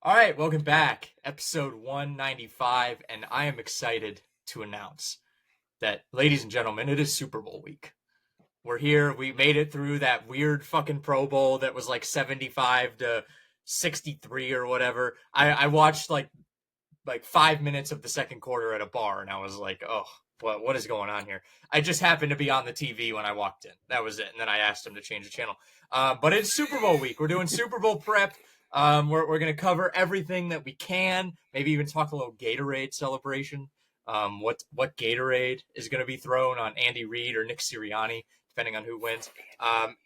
All right, welcome back. Episode 195, and I am excited to announce that, ladies and gentlemen, it is Super Bowl week. We're here. We made it through that weird fucking Pro Bowl that was like 75 to 63 or whatever. I watched like 5 minutes of the second quarter at a bar, and I was like, oh, what is going on here? I just happened to be on the TV when I walked in. That was it. And then I asked him to change the channel. But it's Super Bowl week. We're doing Super Bowl prep. We're going to cover everything that we can. Maybe even talk a little Gatorade celebration. What Gatorade is going to be thrown on Andy Reid or Nick Sirianni, depending on who wins.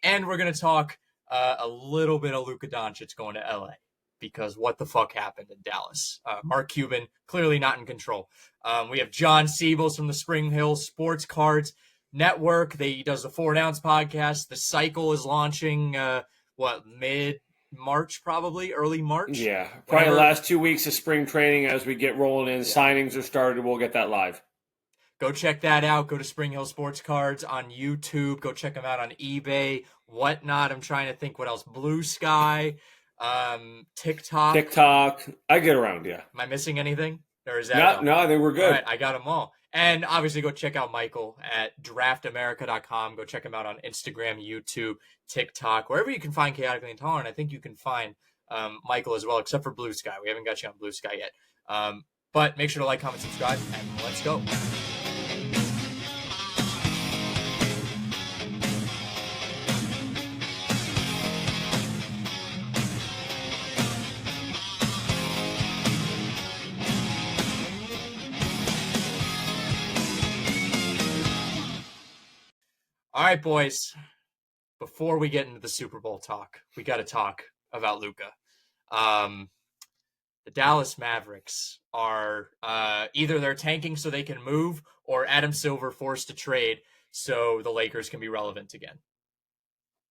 And we're going to talk a little bit of Luka Doncic going to LA. Because what the fuck happened in Dallas? Mark Cuban, clearly not in control. We have John Siebels from the Spring Hill Sports Cards Network. He does the 4-Ounce podcast. The Cycle is launching, mid-March probably? Early March? Yeah, probably the last 2 weeks of spring training as we get rolling in. Yeah. Signings are started. We'll get that live. Go check that out. Go to Spring Hill Sports Cards on YouTube. Go check them out on eBay, whatnot. I'm trying to think what else. Blue Sky. TikTok. I get around, yeah. Am I missing anything? Or is that no, I think we're good. All right, I got them all. And obviously go check out Michael at draftamerica.com. Go check him out on Instagram, YouTube, TikTok, wherever you can find Chaotically Intolerant. I think you can find Michael as well, except for Blue Sky. We haven't got you on Blue Sky yet. But make sure to like, comment, subscribe, and let's go. All right, boys, before we get into the Super Bowl talk, we got to talk about Luka. The Dallas Mavericks are either they're tanking so they can move or Adam Silver forced to trade so the Lakers can be relevant again.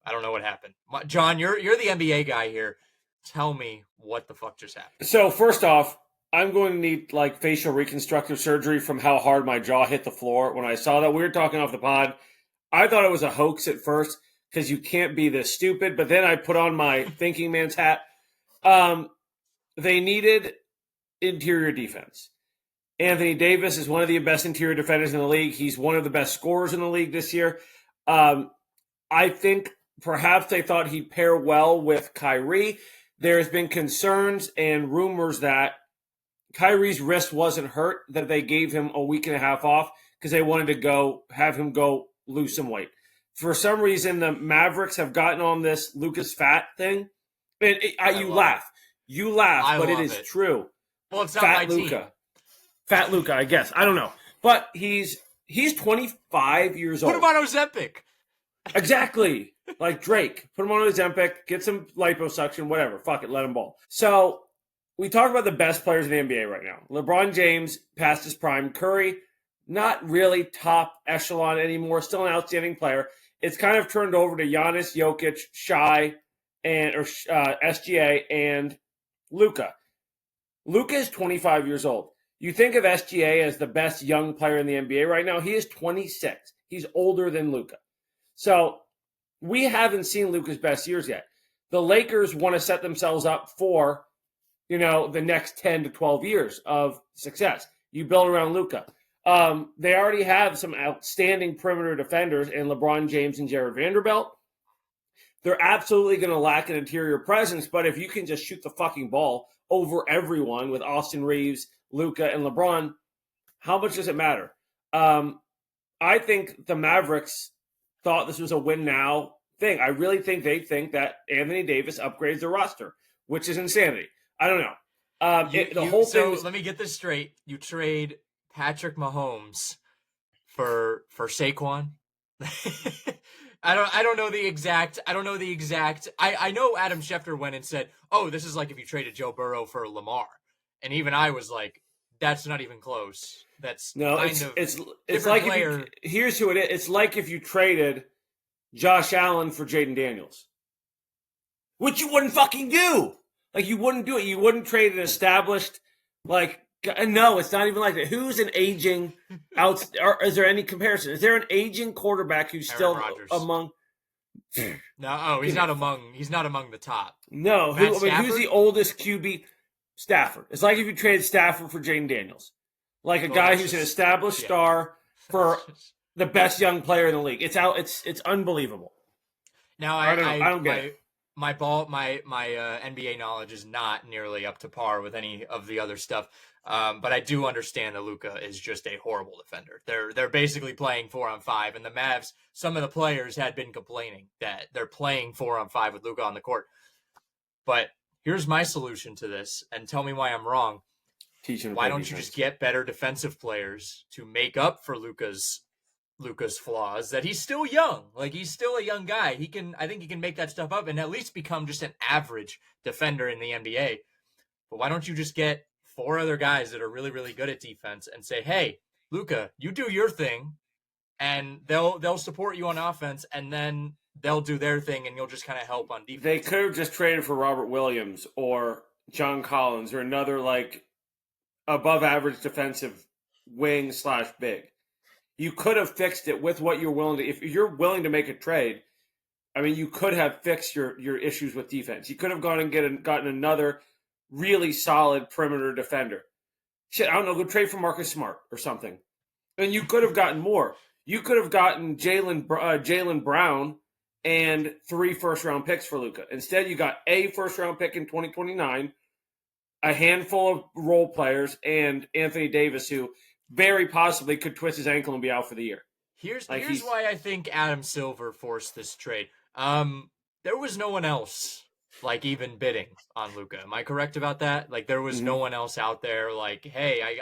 I don't know what happened. John, you're the NBA guy here. Tell me what the fuck just happened. So first off, I'm going to need like facial reconstructive surgery from how hard my jaw hit the floor when I saw that. We were talking off the pod. I thought it was a hoax at first because you can't be this stupid. But then I put on my thinking man's hat. They needed interior defense. Anthony Davis is one of the best interior defenders in the league. He's one of the best scorers in the league this year. I think perhaps they thought he'd pair well with Kyrie. There's been concerns and rumors that Kyrie's wrist wasn't hurt, that they gave him a week and a half off because they wanted to have him go lose some weight. For some reason, the Mavericks have gotten on this Luka's fat thing. You laugh. You laugh, but it is true. Well, it's not fat my Luka. Team. Fat Luka, I guess. I don't know. But he's 25 years old. Put him on Ozempic. Exactly. Like Drake. Put him on Ozempic, get some liposuction, whatever. Fuck it, let him ball. So we talk about the best players in the NBA right now. LeBron James past his prime. Curry, not really top echelon anymore. Still an outstanding player. It's kind of turned over to Giannis, Jokic, Shai, SGA, and Luka. Luka is 25 years old. You think of SGA as the best young player in the NBA right now. He is 26. He's older than Luka. So we haven't seen Luka's best years yet. The Lakers want to set themselves up for, the next 10 to 12 years of success. You build around Luka. They already have some outstanding perimeter defenders in LeBron James and Jared Vanderbilt. They're absolutely going to lack an interior presence, but if you can just shoot the fucking ball over everyone with Austin Reeves, Luka, and LeBron, how much does it matter? I think the Mavericks thought this was a win now thing. I really think they think that Anthony Davis upgrades the roster, which is insanity. I don't know. Let me get this straight. You trade Patrick Mahomes for Saquon. I don't know the exact. I know Adam Schefter went and said, "Oh, this is like if you traded Joe Burrow for Lamar," and even I was like, "That's not even close." It's like here's who it is. It's like if you traded Josh Allen for Jaden Daniels, which you wouldn't fucking do. Like you wouldn't do it. You wouldn't trade an established No, it's not even like that. Who's an aging out? Or is there any comparison? Is there an aging quarterback who's Aaron still Rodgers. among? No, he's not among the top. No, who's the oldest QB? Stafford. It's like if you traded Stafford for Jaden Daniels, like a guy who's an established star for the best young player in the league. It's unbelievable. Now I don't get it. My NBA knowledge is not nearly up to par with any of the other stuff. But I do understand that Luka is just a horrible defender. They're basically playing 4-on-5, and the Mavs, some of the players had been complaining that they're playing 4-on-5 with Luka on the court. But here's my solution to this, and tell me why I'm wrong. Why don't you just get better defensive players to make up for Luka's flaws? That he's still young, like he's still a young guy. I think he can make that stuff up and at least become just an average defender in the NBA. But why don't you just get 4 other guys that are really, really good at defense and say, hey, Luka, you do your thing, and they'll support you on offense, and then they'll do their thing, and you'll just kind of help on defense. They could have just traded for Robert Williams or John Collins or another like above average defensive wing / big. You could have fixed it with what you're willing to. If you're willing to make a trade, I mean, you could have fixed your issues with defense. You could have gone and gotten another really solid perimeter defender. Shit, I don't know, go trade for Marcus Smart or something. And you could have gotten more. You could have gotten Jaylen Brown and 3 first-round picks for Luka. Instead, you got a first-round pick in 2029, a handful of role players, and Anthony Davis, who very possibly could twist his ankle and be out for the year. Here's why I think Adam Silver forced this trade. There was no one else like even bidding on Luka. Am I correct about that? Like there was no one else out there like, hey,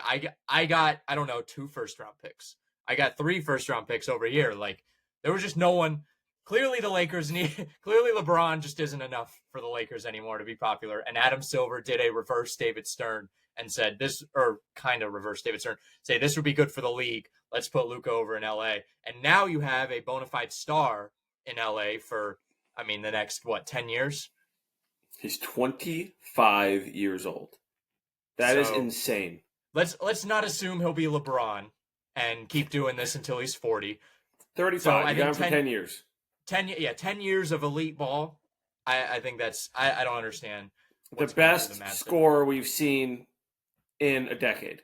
I got, I don't know, 2 first-round picks. I got 3 first-round picks over here. Like there was just no one. Clearly the Lakers clearly LeBron just isn't enough for the Lakers anymore to be popular. And Adam Silver did a reverse David Stern and said this, or kind of reverse David Stern, say this would be good for the league. Let's put Luka over in LA. And now you have a bona fide star in LA for, I mean, the next, 10 years? He's 25 years old. That is insane. Let's not assume he'll be LeBron and keep doing this until he's 40. 35. So I got him for 10 years. 10 years of elite ball. I think that's I don't understand. The best scorer we've seen in a decade.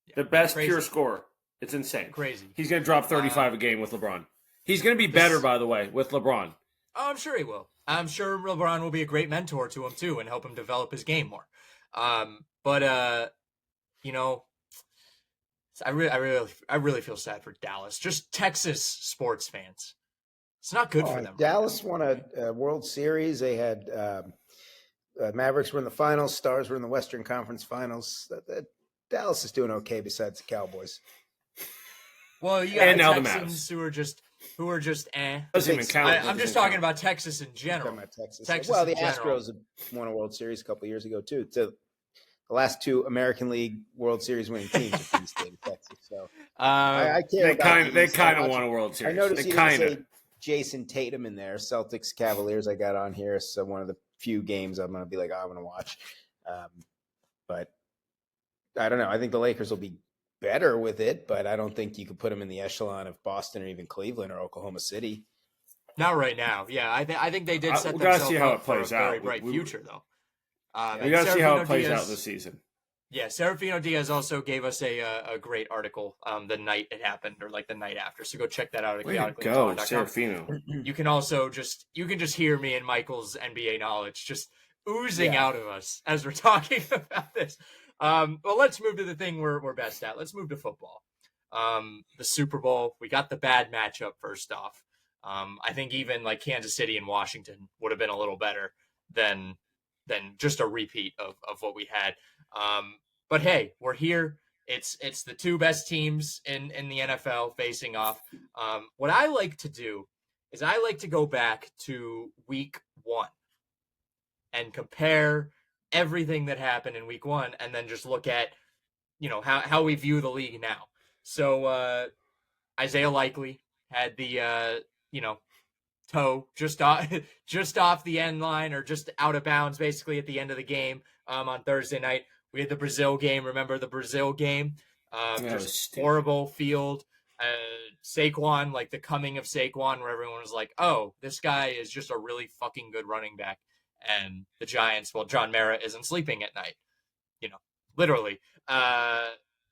Yeah, the best pure scorer. It's insane. Crazy. He's going to drop 35 a game with LeBron. He's going to be better, by the way, with LeBron. Oh, I'm sure he will. I'm sure LeBron will be a great mentor to him, too, and help him develop his game more. But you know, I really feel sad for Dallas. Just Texas sports fans. It's not good for them. Dallas won a World Series. They had Mavericks were in the finals. Stars were in the Western Conference Finals. Dallas is doing okay besides the Cowboys. Well, you got the Texans who are just eh. Doesn't even count. I'm just talking about Texas in general. Texas. Well, the Astros won a World Series a couple of years ago too. So the last 2 American League World Series winning teams are from the state of Texas. So I care. They kind of won a World Series. I noticed you say Jason Tatum in there. Celtics Cavaliers. I got on here. So one of the few games I'm going to be like, I'm going to watch. But I don't know. I think the Lakers will be better with it, but I don't think you could put them in the echelon of Boston or even Cleveland or Oklahoma City. Not right now. Yeah, I think they did set themselves up for a very bright future, though. We got to see how it plays out this season. Yeah, Serafino Diaz also gave us a great article the night it happened, or like the night after. So go check that out at Go, Serafino. You can also just hear me and Michael's NBA knowledge just oozing out of us as we're talking about this. Well, let's move to the thing we're best at. Let's move to football. The Super Bowl. We got the bad matchup first off. I think even like Kansas City and Washington would have been a little better than just a repeat of what we had. But hey, we're here. It's the 2 best teams in the NFL facing off. What I like to do is I like to go back to week 1 and compare everything that happened in week 1 and then just look at, how we view the league now. So Isaiah Likely had the, toe just off the end line or just out of bounds basically at the end of the game on Thursday night. We had the Brazil game. Remember the Brazil game? Just horrible field. Saquon, like the coming of Saquon, where everyone was like, oh, this guy is just a really fucking good running back. And the Giants, well, John Mara isn't sleeping at night. literally.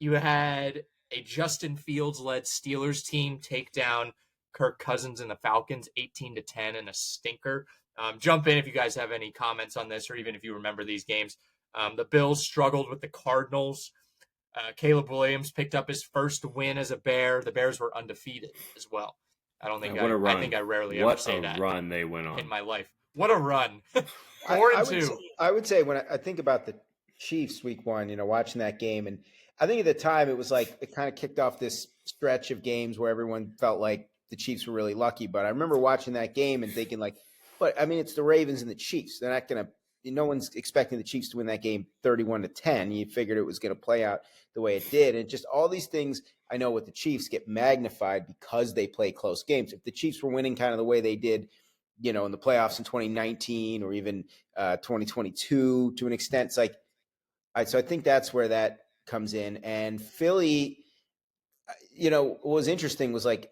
You had a Justin Fields-led Steelers team take down Kirk Cousins and the Falcons 18-10 in a stinker. Jump in if you guys have any comments on this, or even if you remember these games. The Bills struggled with the Cardinals. Caleb Williams picked up his first win as a Bear. The Bears were undefeated as well. I don't think I think I rarely ever say that. What a run they went on in my life. What a run! 4-2. I would say when I think about the Chiefs week 1, watching that game, and I think at the time it was like it kind of kicked off this stretch of games where everyone felt like the Chiefs were really lucky. But I remember watching that game and thinking like, but I mean, it's the Ravens and the Chiefs. They're not going to. No one's expecting the Chiefs to win that game 31-10. You figured it was going to play out the way it did, and just all these things I know with the Chiefs get magnified because they play close games. If the Chiefs were winning kind of the way they did, in the playoffs in 2019 or even 2022 to an extent, it's like, so I think that's where that comes in. And Philly, what was interesting was like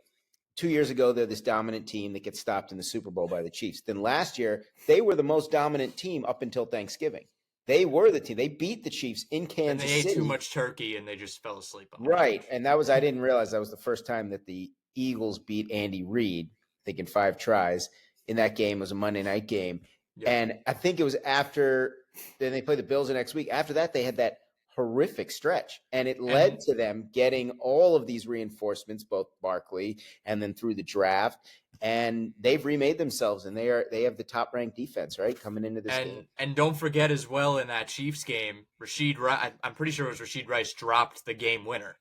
2 years ago, they're this dominant team that gets stopped in the Super Bowl by the Chiefs. Then last year, they were the most dominant team up until Thanksgiving. They were the team. They beat the Chiefs in Kansas City. And they ate too much turkey and they just fell asleep on it. Right. And I didn't realize that was the first time that the Eagles beat Andy Reid, I think in 5 tries in that game. It was a Monday night game. Yep. And I think it was after, then they played the Bills the next week. After that, they had that horrific stretch, and it led to them getting all of these reinforcements, both Barkley and then through the draft, and they've remade themselves, and they have the top ranked defense, right, coming into this game. And don't forget as well, in that Chiefs game, I'm pretty sure it was Rashid Rice dropped the game winner,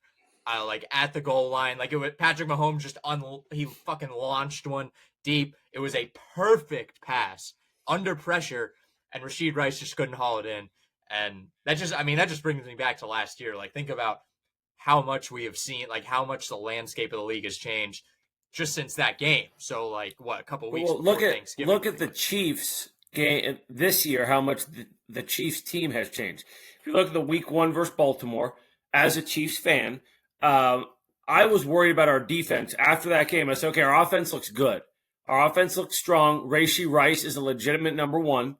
like at the goal line. Like it was Patrick Mahomes he fucking launched one deep. It was a perfect pass under pressure, and Rashid Rice just couldn't haul it in. And that just brings me back to last year. Like, think about how much we have seen, like how much the landscape of the league has changed just since that game. So, like, what, a couple weeks before Thanksgiving. Look at the Chiefs game this year, how much the Chiefs team has changed. If you look at the week 1 versus Baltimore, as a Chiefs fan, I was worried about our defense. After that game, I said, okay, our offense looks good. Our offense looks strong. Rashee Rice is a legitimate number 1.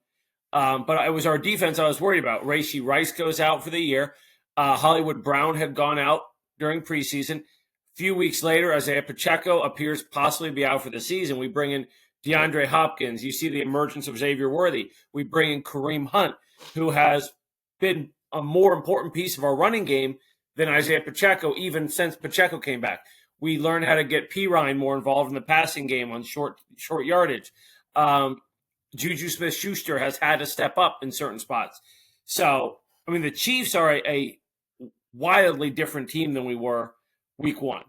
But it was our defense I was worried about. Rashee Rice goes out for the year. Hollywood Brown had gone out during preseason. A few weeks later, Isaiah Pacheco appears possibly to be out for the season. We bring in DeAndre Hopkins. You see the emergence of Xavier Worthy. We bring in Kareem Hunt, who has been a more important piece of our running game than Isaiah Pacheco, even since Pacheco came back. We learned how to get Pirine more involved in the passing game on short yardage. Juju Smith-Schuster has had to step up in certain spots. So, I mean, the Chiefs are a wildly different team than we were week 1.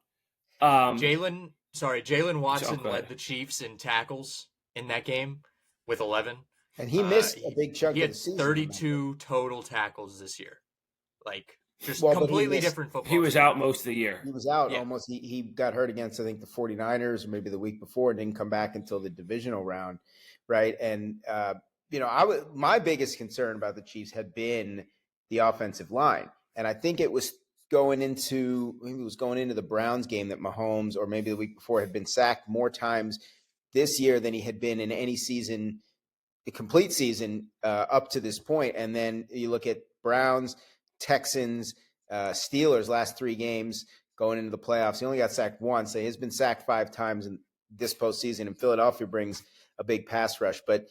Jalen Watson led the Chiefs in tackles in that game with 11. And he missed a big chunk of the season. He had 32 total tackles this year. Like, just completely different football. He was out most of the year. He was out almost. He got hurt against, I think, the 49ers or maybe the week before, and didn't come back until the divisional round. Right. And, my biggest concern about the Chiefs had been the offensive line. And I think it was going into the Browns game that Mahomes, or maybe the week before, had been sacked more times this year than he had been in any season, a complete season up to this point. And then you look at Browns, Texans, Steelers last 3 games going into the playoffs. He only got sacked once. So he's been sacked 5 times in this postseason, and Philadelphia brings a big pass rush. But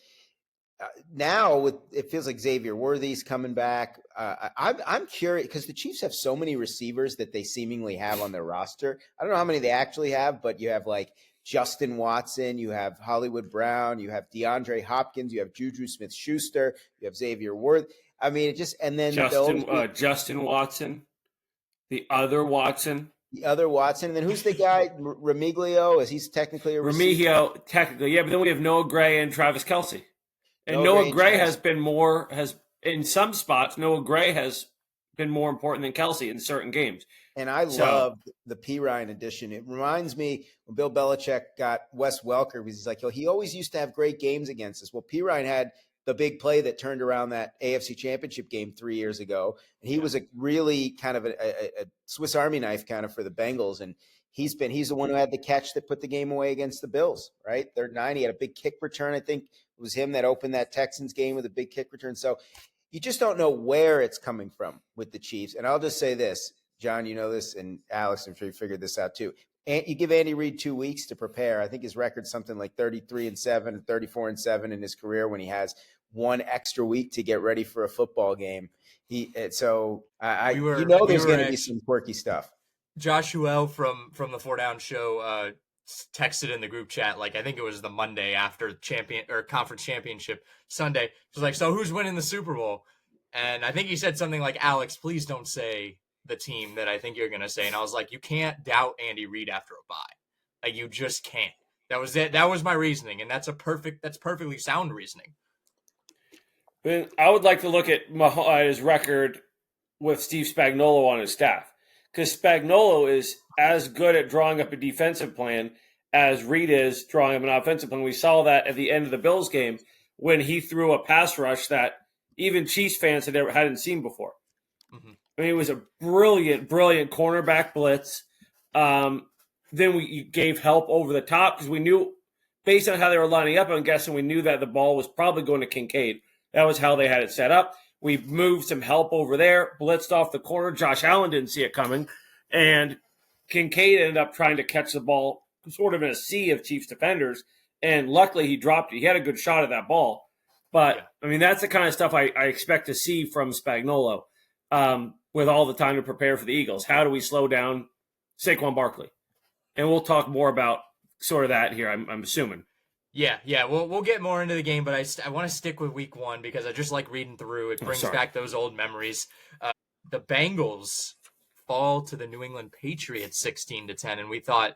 now it feels like Xavier Worthy's coming back. I'm curious because the Chiefs have so many receivers that they seemingly have on their roster. I don't know how many they actually have, but you have like Justin Watson, you have Hollywood Brown, you have DeAndre Hopkins, you have Juju Smith-Schuster, you have Xavier Worthy. I mean, it just, and then Justin Watson, the other Watson. And then who's the guy? Remiglio? Is he's technically a receiver? Remigio, technically, yeah. But then we have Noah Gray and Travis Kelce. And Noah Gray has in some spots, Noah Gray has been more important than Kelce in certain games. And I love the Pirine edition. It reminds me when Bill Belichick got Wes Welker, because he's like, he always used to have great games against us. Well, Pirine had the big play that turned around that AFC Championship game 3 years ago. And he was a really kind of a Swiss Army knife kind of for the Bengals. And he's the one who had the catch that put the game away against the Bills, right? 3rd and 9. He had a big kick return. I think it was him that opened that Texans game with a big kick return. So, you just don't know where it's coming from with the Chiefs. And I'll just say this, John, you know this, and Alex, I'm sure you figured this out too. And you give Andy Reid 2 weeks to prepare. I think his record's something like 33-7, 34-7 in his career when he has one extra week to get ready for a football game. There's going to be some quirky stuff. Josh Huel from the Four Down Show texted in the group chat, like I think it was the Monday after conference championship Sunday. It was like, so who's winning the Super Bowl? And I think he said something like, Alex, please don't say the team that I think you're going to say. And I was like, you can't doubt Andy Reid after a bye. Like, you just can't. That was it. That was my reasoning. And that's perfectly sound reasoning. I would like to look at his record with Steve Spagnuolo on his staff, because Spagnuolo is as good at drawing up a defensive plan as Reid is drawing up an offensive plan. We saw that at the end of the Bills game when he threw a pass rush that even Chiefs fans hadn't seen before. Mm-hmm. I mean, it was a brilliant cornerback blitz. Then we gave help over the top because we knew, based on how they were lining up, I'm guessing we knew that the ball was probably going to Kincaid. That was how they had it set up. We moved some help over there, blitzed off the corner. Josh Allen didn't see it coming. And Kincaid ended up trying to catch the ball sort of in a sea of Chiefs defenders. And luckily he dropped it. He had a good shot at that ball. But, yeah. I mean, that's the kind of stuff I expect to see from Spagnuolo with all the time to prepare for the Eagles. How do we slow down Saquon Barkley? And we'll talk more about sort of that here, I'm assuming. Yeah. We'll get more into the game, but I want to stick with week 1 because I just like reading through. It brings back those old memories. The Bengals fall to the New England Patriots 16-10, and we thought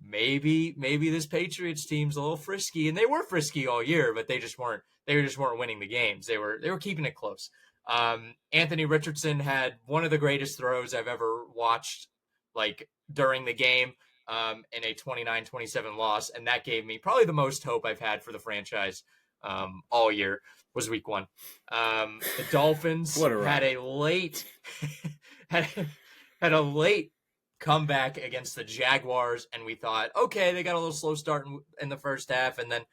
maybe this Patriots team's a little frisky, and they were frisky all year, but they just weren't winning the games. They were keeping it close. Anthony Richardson had one of the greatest throws I've ever watched, like during the game. In a 29-27 loss, and that gave me probably the most hope I've had for the franchise all year was week 1. The Dolphins had a late had a late comeback against the Jaguars, and we thought, okay, they got a little slow start in the first half, and then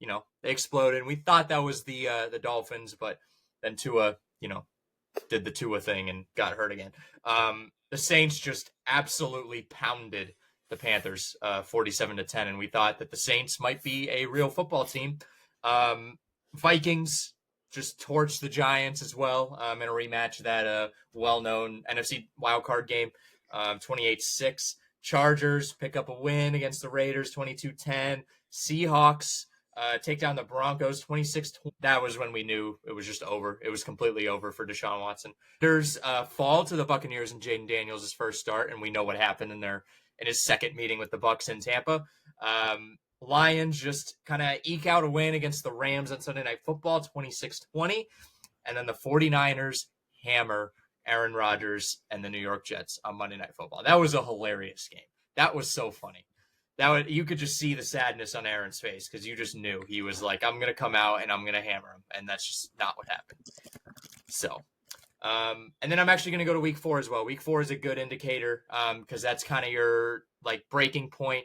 they exploded. And we thought that was the Dolphins, but then Tua did the Tua thing and got hurt again. The Saints just absolutely pounded the Panthers 47-10, and we thought that the Saints might be a real football team. Vikings just torched the Giants as well in a rematch of that well-known NFC wildcard game, 28-6. Chargers pick up a win against the Raiders, 22-10. Seahawks take down the Broncos, 26-20. That was when we knew it was just over. It was completely over for Deshaun Watson. Raiders fall to the Buccaneers and Jaden Daniels' first start, and we know what happened in his second meeting with the Bucs in Tampa. Lions just kind of eke out a win against the Rams on Sunday Night Football, 26-20. And then the 49ers hammer Aaron Rodgers and the New York Jets on Monday Night Football. That was a hilarious game. That was so funny. You could just see the sadness on Aaron's face because you just knew he was like, I'm going to come out and I'm going to hammer him. And that's just not what happened. So... and then I'm actually going to go to week 4 as well. Week 4 is a good indicator because that's kind of your like breaking point.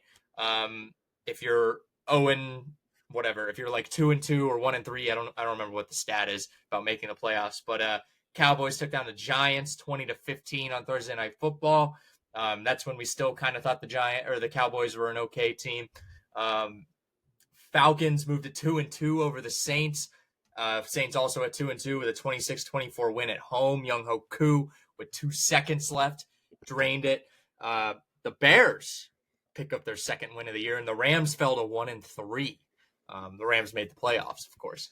If you're 0 whatever, if you're like 2-2 or 1-3, I don't remember what the stat is about making the playoffs. But Cowboys took down the Giants 20-15 on Thursday Night Football. That's when we still kind of thought the Cowboys were an okay team. Falcons moved to 2-2 over the Saints. Saints also at 2-2 with a 26-24 win at home. Younghoe Koo with 2 seconds left drained it. The Bears pick up their second win of the year, and the Rams fell to 1-3. The Rams made the playoffs, of course.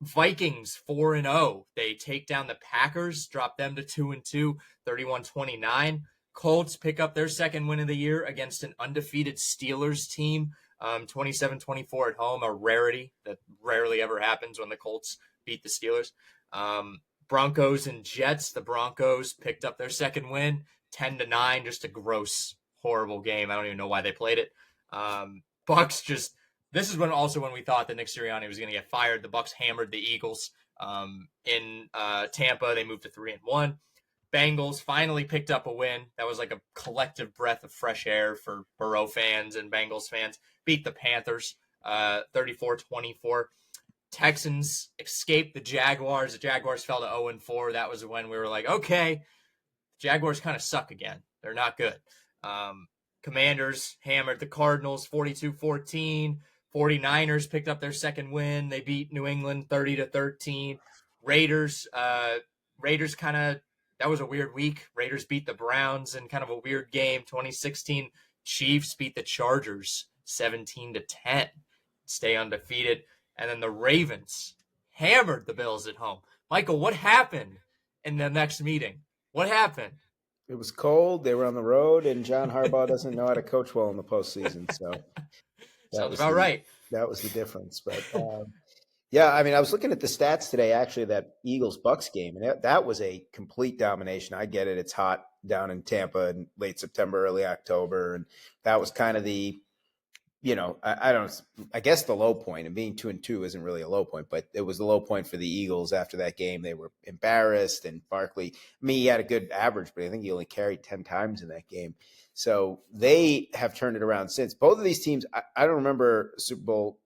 Vikings 4-0. They take down the Packers, drop them to 2-2, 31-29. Colts pick up their second win of the year against an undefeated Steelers team. 27-24 at home, a rarity that rarely ever happens when the Colts beat the Steelers. Broncos and Jets, the Broncos picked up their second win, 10-9, just a gross, horrible game. I don't even know why they played it. Bucks this is when we thought that Nick Sirianni was going to get fired. The Bucks hammered the Eagles in Tampa. They moved to 3-1. Bengals finally picked up a win. That was like a collective breath of fresh air for Burrow fans and Bengals fans. Beat the Panthers 34-24. Texans escaped the Jaguars. The Jaguars fell to 0-4. That was when we were like, okay, Jaguars kind of suck again. They're not good. Commanders hammered the Cardinals 42-14. 49ers picked up their second win. They beat New England 30-13. Raiders kind of, that was a weird week. Raiders beat the Browns in kind of a weird game. 2016 Chiefs beat the Chargers 17-10. Stay undefeated. And then the Ravens hammered the Bills at home. Michael, what happened in the next meeting? What happened? It was cold. They were on the road, and John Harbaugh doesn't know how to coach well in the postseason. So sounds about right. That was the difference. But yeah, I mean, I was looking at the stats today, actually, that Eagles-Bucks game, and that was a complete domination. I get it. It's hot down in Tampa in late September, early October, and that was kind of the, I guess the low point. And being 2-2 isn't really a low point, but it was the low point for the Eagles after that game. They were embarrassed, and Barkley, he had a good average, but I think he only carried 10 times in that game. So they have turned it around since. Both of these teams, I don't remember a Super Bowl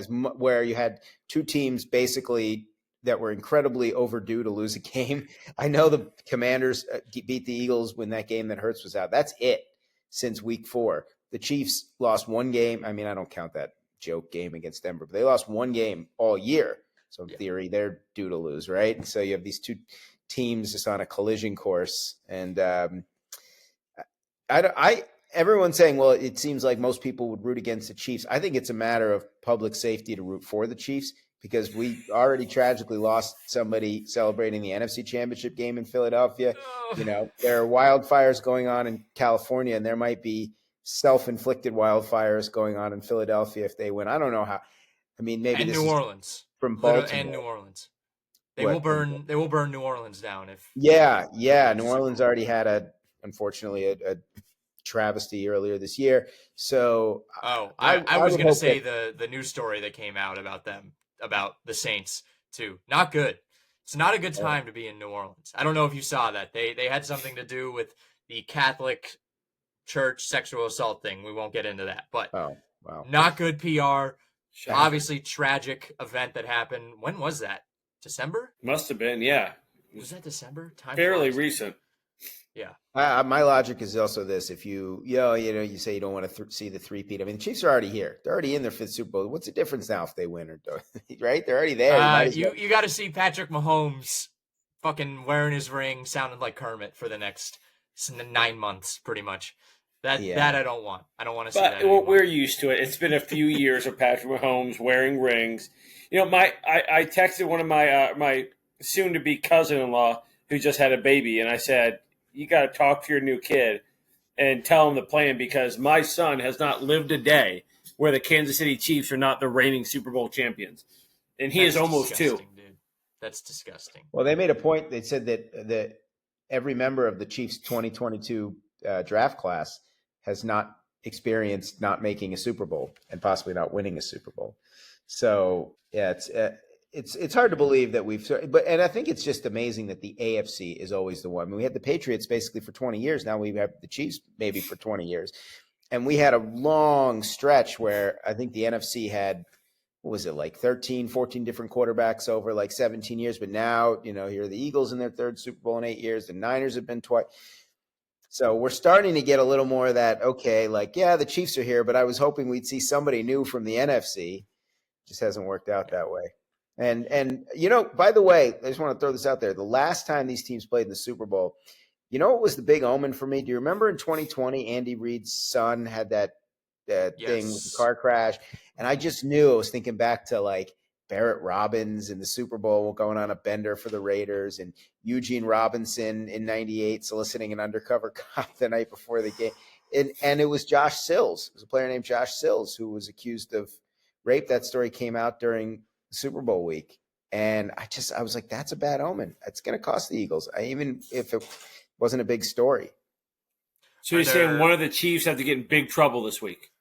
where you had two teams basically that were incredibly overdue to lose a game. I know the Commanders beat the Eagles when that game that Hurts was out. That's it since week 4. The Chiefs lost one game. I mean, I don't count that joke game against Denver, but they lost one game all year. So in theory, they're due to lose, right? And so you have these two teams just on a collision course. And everyone's saying, well, it seems like most people would root against the Chiefs. I think it's a matter of public safety to root for the Chiefs because we already tragically lost somebody celebrating the NFC Championship game in Philadelphia. There are wildfires going on in California, and there might be self-inflicted wildfires going on in Philadelphia if they win. I don't know how. I mean, maybe and this New is Orleans from Baltimore and New Orleans. They will burn New Orleans down if. Yeah. New Orleans already had unfortunately a travesty earlier this year. So I was going to say the news story that came out about them, about the Saints too. Not good. It's not a good time to be in New Orleans. I don't know if you saw that. They had something to do with the Catholic Church sexual assault thing. We won't get into that, but not good PR. Obviously tragic event that happened. When was that? December? Must have been, yeah. Was that December? Time fairly flies. Recent. Yeah. My logic is also this: if you say you don't want to see the three-peat. I mean, the Chiefs are already here; they're already in their 5th Super Bowl. What's the difference now if they win or don't? Right? They're already there. You got to see Patrick Mahomes fucking wearing his ring, sounding like Kermit for the next 9 months, pretty much. That I don't want. I don't want to see that. But we're used to it. It's been a few years of Patrick Mahomes wearing rings. I texted one of my soon-to-be cousin-in-law who just had a baby, and I said, you got to talk to your new kid and tell him the plan because my son has not lived a day where the Kansas City Chiefs are not the reigning Super Bowl champions. And he is almost 2. Dude. That's disgusting. Well, they made a point. They said that every member of the Chiefs 2022 draft class has not experienced not making a Super Bowl and possibly not winning a Super Bowl. So, yeah, it's hard to believe that and I think it's just amazing that the AFC is always the one. I mean, we had the Patriots basically for 20 years. Now we have the Chiefs maybe for 20 years. And we had a long stretch where I think the NFC had, what was it, like 13, 14 different quarterbacks over like 17 years. But now, here are the Eagles in their 3rd Super Bowl in 8 years. The Niners have been twice. So we're starting to get a little more of that, okay, like, yeah, the Chiefs are here, but I was hoping we'd see somebody new from the NFC. Just hasn't worked out that way. And by the way, I just want to throw this out there. The last time these teams played in the Super Bowl, what was the big omen for me? Do you remember in 2020, Andy Reid's son had that thing with the car crash? And I just knew, I was thinking back to like Barrett Robbins in the Super Bowl going on a bender for the Raiders and Eugene Robinson in 98 soliciting an undercover cop the night before the game. And it was Josh Sills. It was a player named Josh Sills who was accused of rape. That story came out during Super Bowl week. And I was like, that's a bad omen. It's going to cost the Eagles. Even if it wasn't a big story. So you're saying one of the Chiefs have to get in big trouble this week?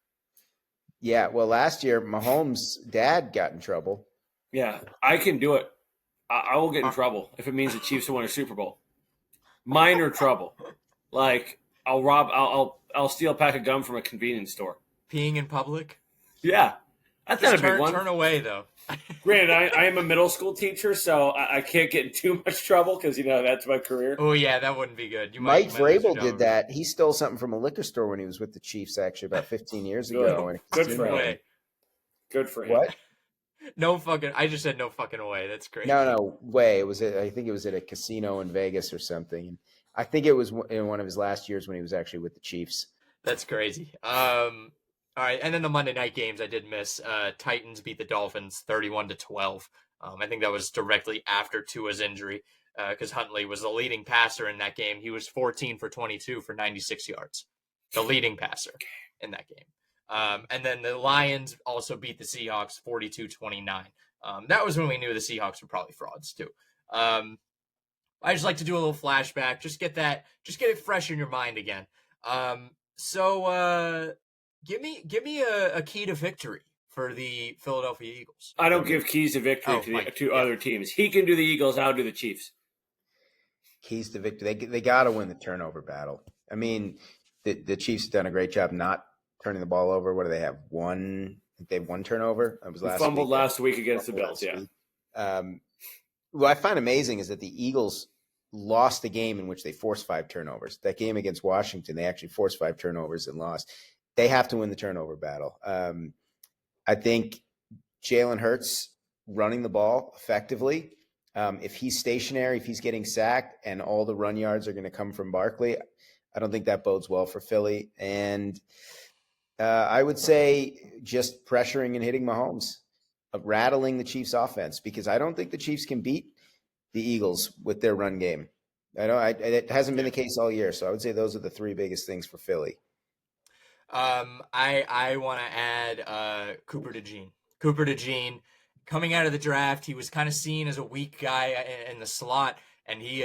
Yeah. Well, last year, Mahomes' dad got in trouble. Yeah, I can do it. I will get in trouble if it means the Chiefs will win a Super Bowl. Minor trouble. Like, I'll steal a pack of gum from a convenience store. Peeing in public? Yeah. That's Just not a big one. turn away though. Granted, I am a middle school teacher, so I can't get in too much trouble because that's my career. Oh yeah, that wouldn't be good. Mike you might lose your Vrabel job did over that. that. He stole something from a liquor store when he was with the Chiefs, actually, about 15 years Really? ago. in a Good casino. for him. Way. Good for him. What? No fucking. I just said no fucking way. That's crazy. No way. I think it was at a casino in Vegas or something. And I think it was in one of his last years when he was actually with the Chiefs. That's crazy. All right, and then the Monday night games I did miss. Titans beat the Dolphins 31-12. I think that was directly after Tua's injury because Huntley was the leading passer in that game. He was 14 for 22 for 96 yards, the leading passer in that game. And then the Lions also beat the Seahawks 42-29. That was when we knew the Seahawks were probably frauds too. I just like to do a little flashback, just get it fresh in your mind again. So give me a key to victory for the Philadelphia Eagles. I don't give keys to victory to other teams. He can do the Eagles. I'll do the Chiefs. Keys to victory. They got to win the turnover battle. I mean, the Chiefs have done a great job not turning the ball over. What do they have? They have one turnover. That was last fumbled week. last week against the Bills. Yeah. What I find amazing is that the Eagles lost the game in which they forced 5 turnovers. That game against Washington, they actually forced 5 turnovers and lost. They have to win the turnover battle. I think Jalen Hurts running the ball effectively. If he's stationary, if he's getting sacked, and all the run yards are going to come from Barkley, I don't think that bodes well for Philly. And I would say just pressuring and hitting Mahomes, rattling the Chiefs' offense, because I don't think the Chiefs can beat the Eagles with their run game. It hasn't been the case all year, so I would say those are the 3 biggest things for Philly. I want to add Cooper DeJean. Cooper DeJean, coming out of the draft, he was kind of seen as a weak guy in the slot, and he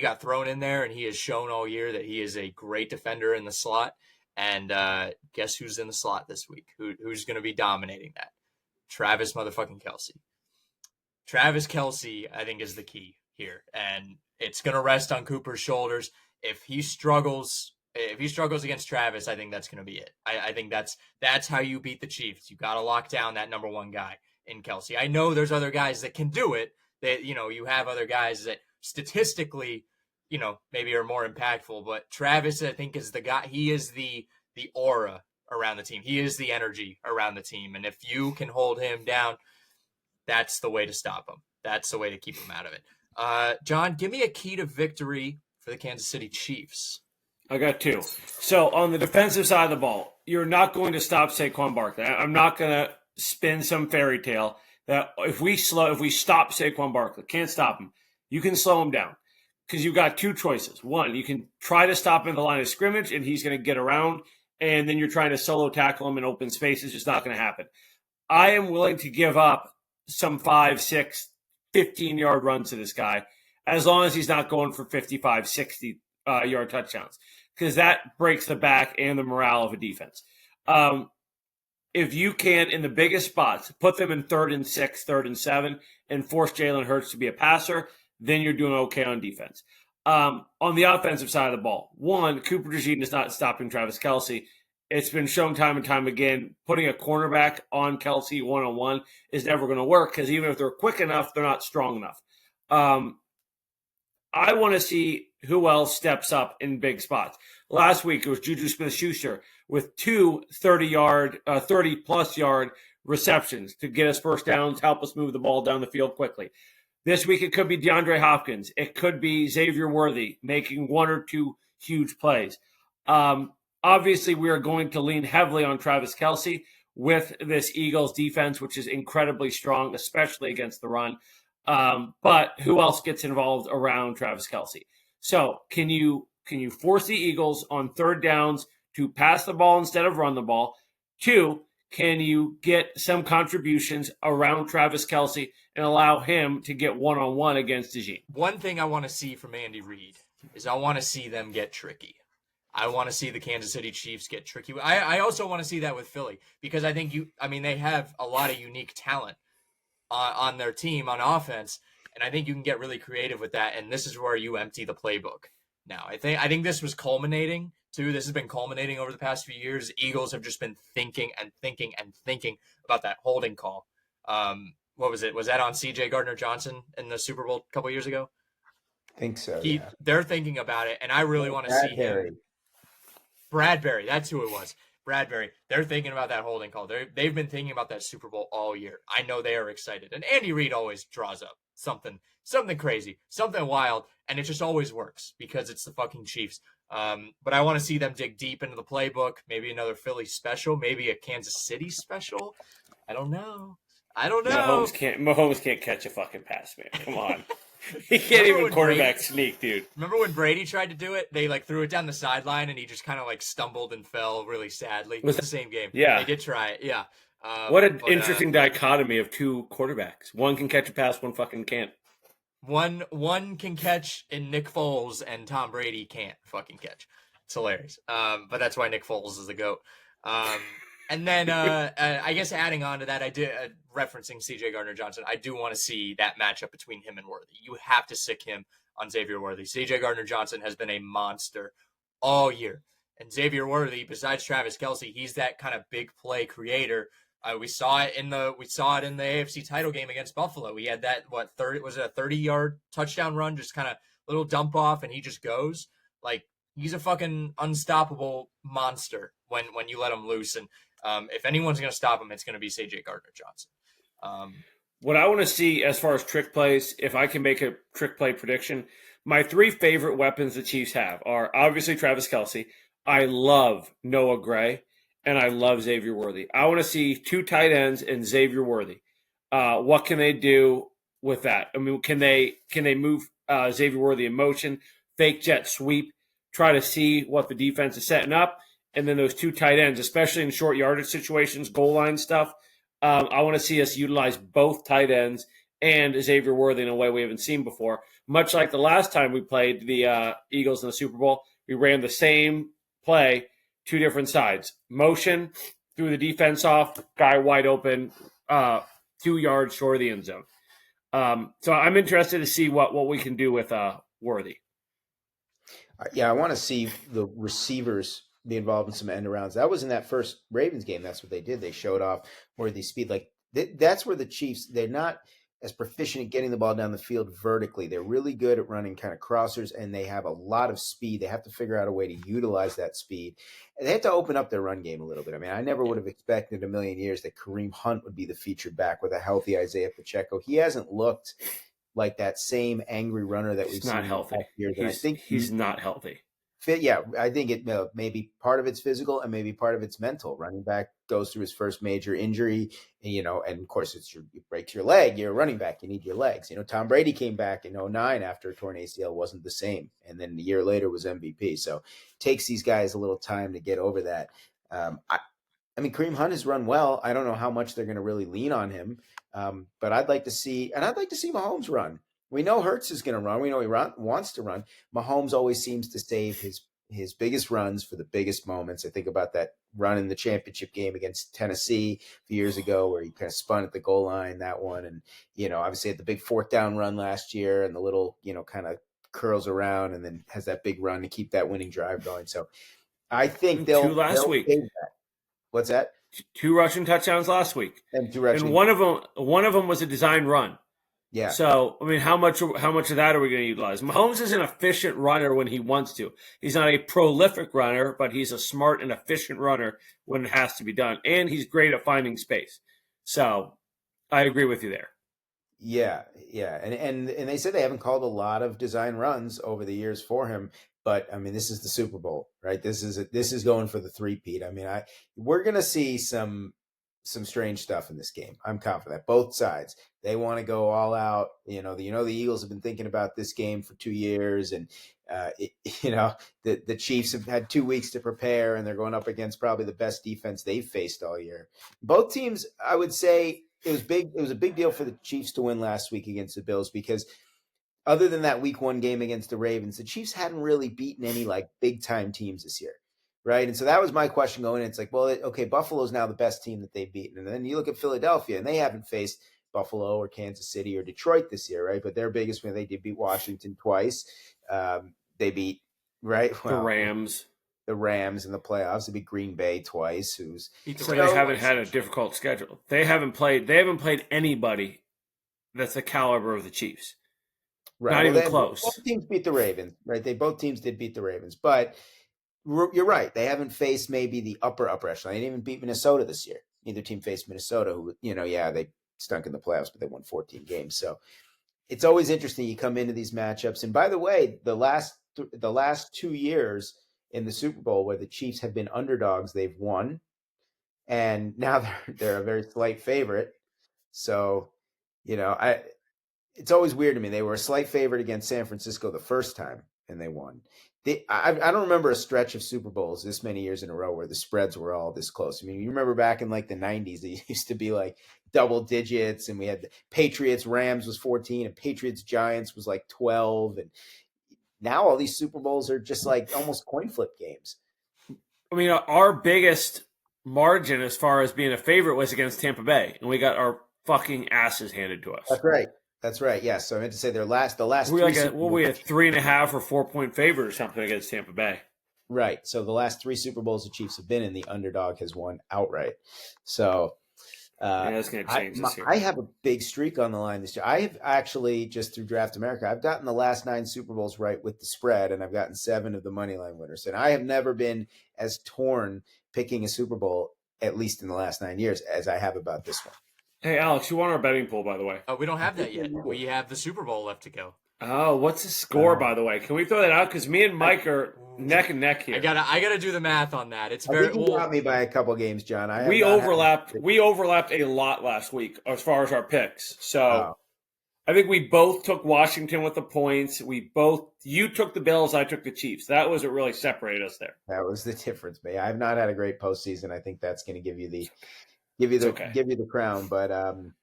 got thrown in there, and he has shown all year that he is a great defender in the slot. And guess who's in the slot this week? Who's going to be dominating that? Travis motherfucking Kelce. Travis Kelce, I think, is the key here, and it's going to rest on Cooper's shoulders. If he struggles against Travis, I think that's going to be it. I think that's how you beat the Chiefs. You got to lock down that number 1 guy in Kelce. I know there's other guys that can do it. That you have other guys that statistically, maybe are more impactful. But Travis, I think, is the guy. He is the aura around the team. He is the energy around the team. And if you can hold him down, that's the way to stop him. That's the way to keep him out of it. John, give me a key to victory for the Kansas City Chiefs. I got 2. So on the defensive side of the ball, you're not going to stop Saquon Barkley. I'm not going to spin some fairy tale that if we stop Saquon Barkley, can't stop him. You can slow him down because you've got 2 choices. One, you can try to stop him at the line of scrimmage, and he's going to get around, and then you're trying to solo tackle him in open space. It's just not going to happen. I am willing to give up some 5, 6, 15-yard runs to this guy as long as he's not going for 55, 60 yard touchdowns, because that breaks the back and the morale of a defense. If you can, in the biggest spots, put them in 3rd and 6, 3rd and 7, and force Jalen Hurts to be a passer, then you're doing okay on defense. On the offensive side of the ball, one, Cooper DeJean is not stopping Travis Kelce. It's been shown time and time again, putting a cornerback on Kelce one-on-one is never going to work because even if they're quick enough, they're not strong enough. I want to see who else steps up in big spots. Last week, it was Juju Smith-Schuster with 2 30-plus yard receptions to get us first downs, help us move the ball down the field quickly. This week, it could be DeAndre Hopkins. It could be Xavier Worthy making 1 or 2 huge plays. Obviously, we are going to lean heavily on Travis Kelce with this Eagles defense, which is incredibly strong, especially against the run. But who else gets involved around Travis Kelce? So can you force the Eagles on 3rd downs to pass the ball instead of run the ball? 2, can you get some contributions around Travis Kelce and allow him to get one-on-one against DeJean? One thing I want to see from Andy Reid is I want to see them get tricky. I want to see the Kansas City Chiefs get tricky. I also want to see that with Philly because I think they have a lot of unique talent on their team on offense, and I think you can get really creative with that. And this is where you empty the playbook. Now, I think this was culminating too. This has been culminating over the past few years. Eagles have just been thinking and thinking and thinking about that holding call. What was it? Was that on C.J. Gardner-Johnson in the Super Bowl a couple years ago? I think so. Yeah. They're thinking about it, and I really want to see him. Bradbury, that's who it was. Bradbury. They're thinking about that holding call. They've been thinking about that Super Bowl all year. I know they are excited. And Andy Reid always draws up something crazy, something wild, and it just always works because it's the fucking Chiefs. But I want to see them dig deep into the playbook. Maybe another Philly special, maybe a Kansas City special. I don't know. Mahomes can't catch a fucking pass, man. Come on. He can't even quarterback sneak, dude. Remember when Brady tried to do it? They threw it down the sideline and he just kind of stumbled and fell really sadly. It was the same game. Yeah. They did try it. Yeah. What an interesting dichotomy of two quarterbacks. One can catch a pass, one fucking can't. One can catch and Nick Foles and Tom Brady can't fucking catch. It's hilarious. But that's why Nick Foles is the GOAT. And then I guess adding on to that, I did referencing C.J. Gardner-Johnson. I do want to see that matchup between him and Worthy. You have to sick him on Xavier Worthy. C.J. Gardner-Johnson has been a monster all year, and Xavier Worthy, besides Travis Kelce, he's that kind of big play creator. We saw it in the AFC title game against Buffalo. He had that 30-yard touchdown run, just kind of little dump off, and he just goes he's a fucking unstoppable monster when you let him loose. And if anyone's going to stop him, it's going to be C.J. Gardner-Johnson. What I want to see as far as trick plays, if I can make a trick play prediction, my three favorite weapons the Chiefs have are obviously Travis Kelce. I love Noah Gray, and I love Xavier Worthy. I want to see two tight ends and Xavier Worthy. What can they do with that? I mean, can they move Xavier Worthy in motion, fake jet sweep, try to see what the defense is setting up, and then those two tight ends, especially in short yardage situations, goal line stuff. I want to see us utilize both tight ends and Xavier Worthy in a way we haven't seen before. Much like the last time we played the Eagles in the Super Bowl, we ran the same play, two different sides. Motion, threw the defense off, guy wide open, 2 yards short of the end zone. So I'm interested to see what we can do with Worthy. Yeah, I want to see the receivers be involved in some end arounds. That was in that first Ravens game. That's what they did. They showed off Worthy's speed. That's where the Chiefs, they're not as proficient at getting the ball down the field vertically. They're really good at running kind of crossers, and they have a lot of speed. They have to figure out a way to utilize that speed. And they have to open up their run game a little bit. I mean, I never would have expected in a million years that Kareem Hunt would be the featured back with a healthy Isaiah Pacheco. He hasn't looked like that same angry runner that we've seen not healthy. Years. I think he's not healthy. Yeah, I think it maybe part of it's physical and maybe part of it's mental. Running back goes through his first major injury, and of course you break your leg. You're a running back. You need your legs. Tom Brady came back in 2009 after a torn ACL, wasn't the same, and then a year later was MVP. So it takes these guys a little time to get over that. I mean, Kareem Hunt has run well. I don't know how much they're going to really lean on him, but I'd like to see Mahomes run. We know Hurts is going to run. We know he wants to run. Mahomes always seems to save his biggest runs for the biggest moments. I think about that run in the championship game against Tennessee a few years ago where he kind of spun at the goal line, that one. And, obviously had the big 4th down run last year and the little, kind of curls around and then has that big run to keep that winning drive going. So I think they'll last week. That. What's that? 2 rushing touchdowns last week. And 2 rushing. And one of them was a design run. Yeah. So, I mean, how much of that are we going to utilize? Mahomes is an efficient runner when he wants to. He's not a prolific runner, but he's a smart and efficient runner when it has to be done. And he's great at finding space. So, I agree with you there. Yeah. And they said they haven't called a lot of design runs over the years for him. But, I mean, this is the Super Bowl, right? This is going for the three-peat. I mean, we're going to see some strange stuff in this game. I'm confident. Both sides, they want to go all out. The Eagles have been thinking about this game for 2 years, and the Chiefs have had 2 weeks to prepare, and they're going up against probably the best defense they've faced all year. Both teams, I would say, it was big. It was a big deal for the Chiefs to win last week against the Bills because other than that Week 1 game against the Ravens, the Chiefs hadn't really beaten any big time teams this year. Right. And so that was my question going in. It's like, well, okay, Buffalo's now the best team that they've beaten. And then you look at Philadelphia and they haven't faced Buffalo or Kansas City or Detroit this year. Right. But their biggest win, they did beat Washington twice. They beat, right. The Rams. the Rams in the playoffs. They beat Green Bay twice. Who's Beat the So Rams they haven't twice, had a actually. difficult schedule. They haven't played anybody that's the caliber of the Chiefs. right? Not Well, even then close. both teams beat the Ravens, right? Both teams did beat the Ravens, but you're right. They haven't faced maybe the upper echelon. They didn't even beat Minnesota this year. Neither team faced Minnesota, who they stunk in the playoffs, but they won 14 games. So it's always interesting. You come into these matchups, and by the way, the last 2 years in the Super Bowl where the Chiefs have been underdogs, they've won, and now they're a very slight favorite. So, it's always weird to me. They were a slight favorite against San Francisco the first time, and they won. I don't remember a stretch of Super Bowls this many years in a row where the spreads were all this close. I mean, you remember back in like the 90s, it used to be like double digits, and we had the Patriots Rams was 14, and Patriots Giants was like 12, and now all these Super Bowls are just like almost coin flip games. I mean, our biggest margin as far as being a favorite was against Tampa Bay, and we got our fucking asses handed to us. That's right. That's right. Yes. So I meant to say the last We three. we had 3.5 or 4 point favorite or something against Tampa Bay. Right. So the last 3 Super Bowls the Chiefs have been in, the underdog has won outright. So That's going to change this year. I have a big streak on the line this year. I have actually, just through Draft America, I've gotten the last 9 Super Bowls right with the spread, and I've gotten 7 of the money line winners. And I have never been as torn picking a Super Bowl, at least in the last 9 years, as I have about this one. Hey, Alex, you won our betting pool, by the way. We don't have that yet. We have the Super Bowl left to go. Oh, what's the score, by the way? Can we throw that out? Because me and Mike are neck and neck here. I gotta do the math on that. It's I very think you got me by a couple games, John. We overlapped a lot last week as far as our picks. So I think we both took Washington with the points. You took the Bills, I took the Chiefs. That was what really separated us there. That was the difference, man. I've not had a great postseason. I think that's going to give you the crown. But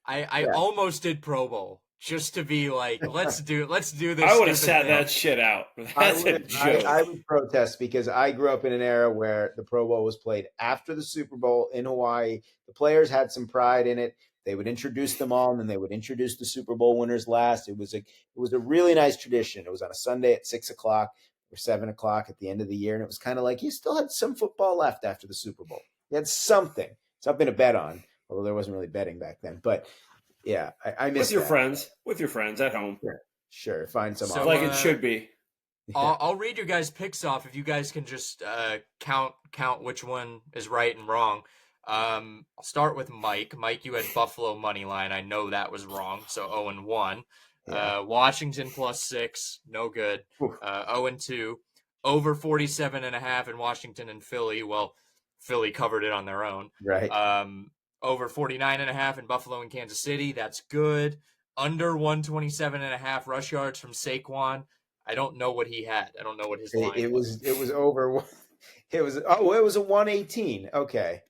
I almost did Pro Bowl just to be like, let's do this. I would have sat that shit out. That's a joke. I would protest because I grew up in an era where the Pro Bowl was played after the Super Bowl in Hawaii. The players had some pride in it. They would introduce them all, and then they would introduce the Super Bowl winners last. It was a really nice tradition. It was on a Sunday at 6:00 or 7:00 at the end of the year, and it was kind of like you still had some football left after the Super Bowl. You had something to bet on, although there wasn't really betting back then. But yeah, I miss with your friends at home. Sure, find some. So, like it should be. I'll read your guys' picks off if you guys can just count which one is right and wrong. I'll start with Mike. Mike, you had Buffalo money line. I know that was wrong. So 0-1. Yeah. Washington +6, no good. 0-2. Over 47.5 in Washington and Philly. Well, Philly covered it on their own. Right. Over 49.5 in Buffalo and Kansas City. That's good. Under 127.5 rush yards from Saquon. I don't know what he had. I don't know what his line was. It was over. It was a 118. Okay.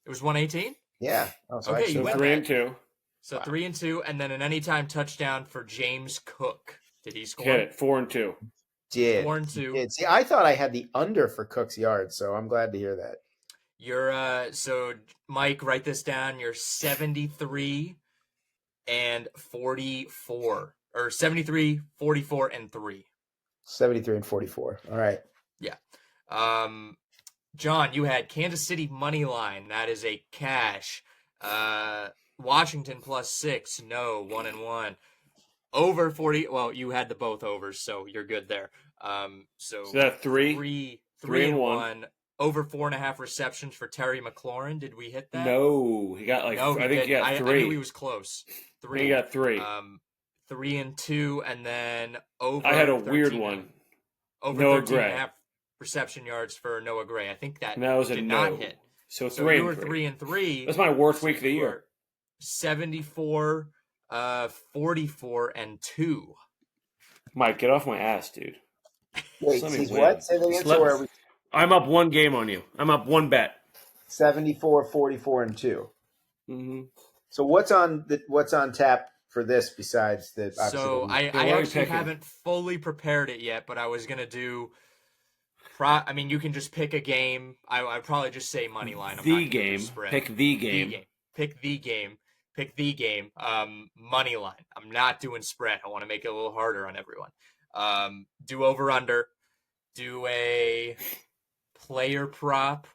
It was 118? Yeah. Oh, so okay, actually, you went 3-2. So 3-2, and then an anytime touchdown for James Cook. Did he score? Hit it 4-2. Did 4-2. Did. See, I thought I had the under for Cook's yards, so I'm glad to hear that. You're so Mike, write this down. You're 73 and 44, or 73, 44, and 3. 73 and 44. All right. Yeah. John, you had Kansas City money line. That is a cash. Washington +6. No, 1-1. Over 40. Well, you had the both overs, so you're good there. So that 3-1. Over 4.5 receptions for Terry McLaurin. Did we hit that? No, he got I think he got 3. I knew he was close. 3. He got 3. 3-2, and then over. I had a weird one. Over Noah 13.5 reception yards for Noah Gray. I think that was did not hit. So 3 you were 3-3. That's my worst week of the year. 74, 44, and 2. Mike, get off my ass, dude. Wait, he's what? Say the answer. Where are we? I'm up 1 game on you. I'm up 1 bet. 74, 44, and 2. Mm-hmm. So what's on tap for this besides the? So I actually haven't fully prepared it yet, but I was gonna do. I mean, you can just pick a game. I'd probably just say money line. Pick the game. Pick the game. Money line. I'm not doing spread. I want to make it a little harder on everyone. Do over under. Do a player prop.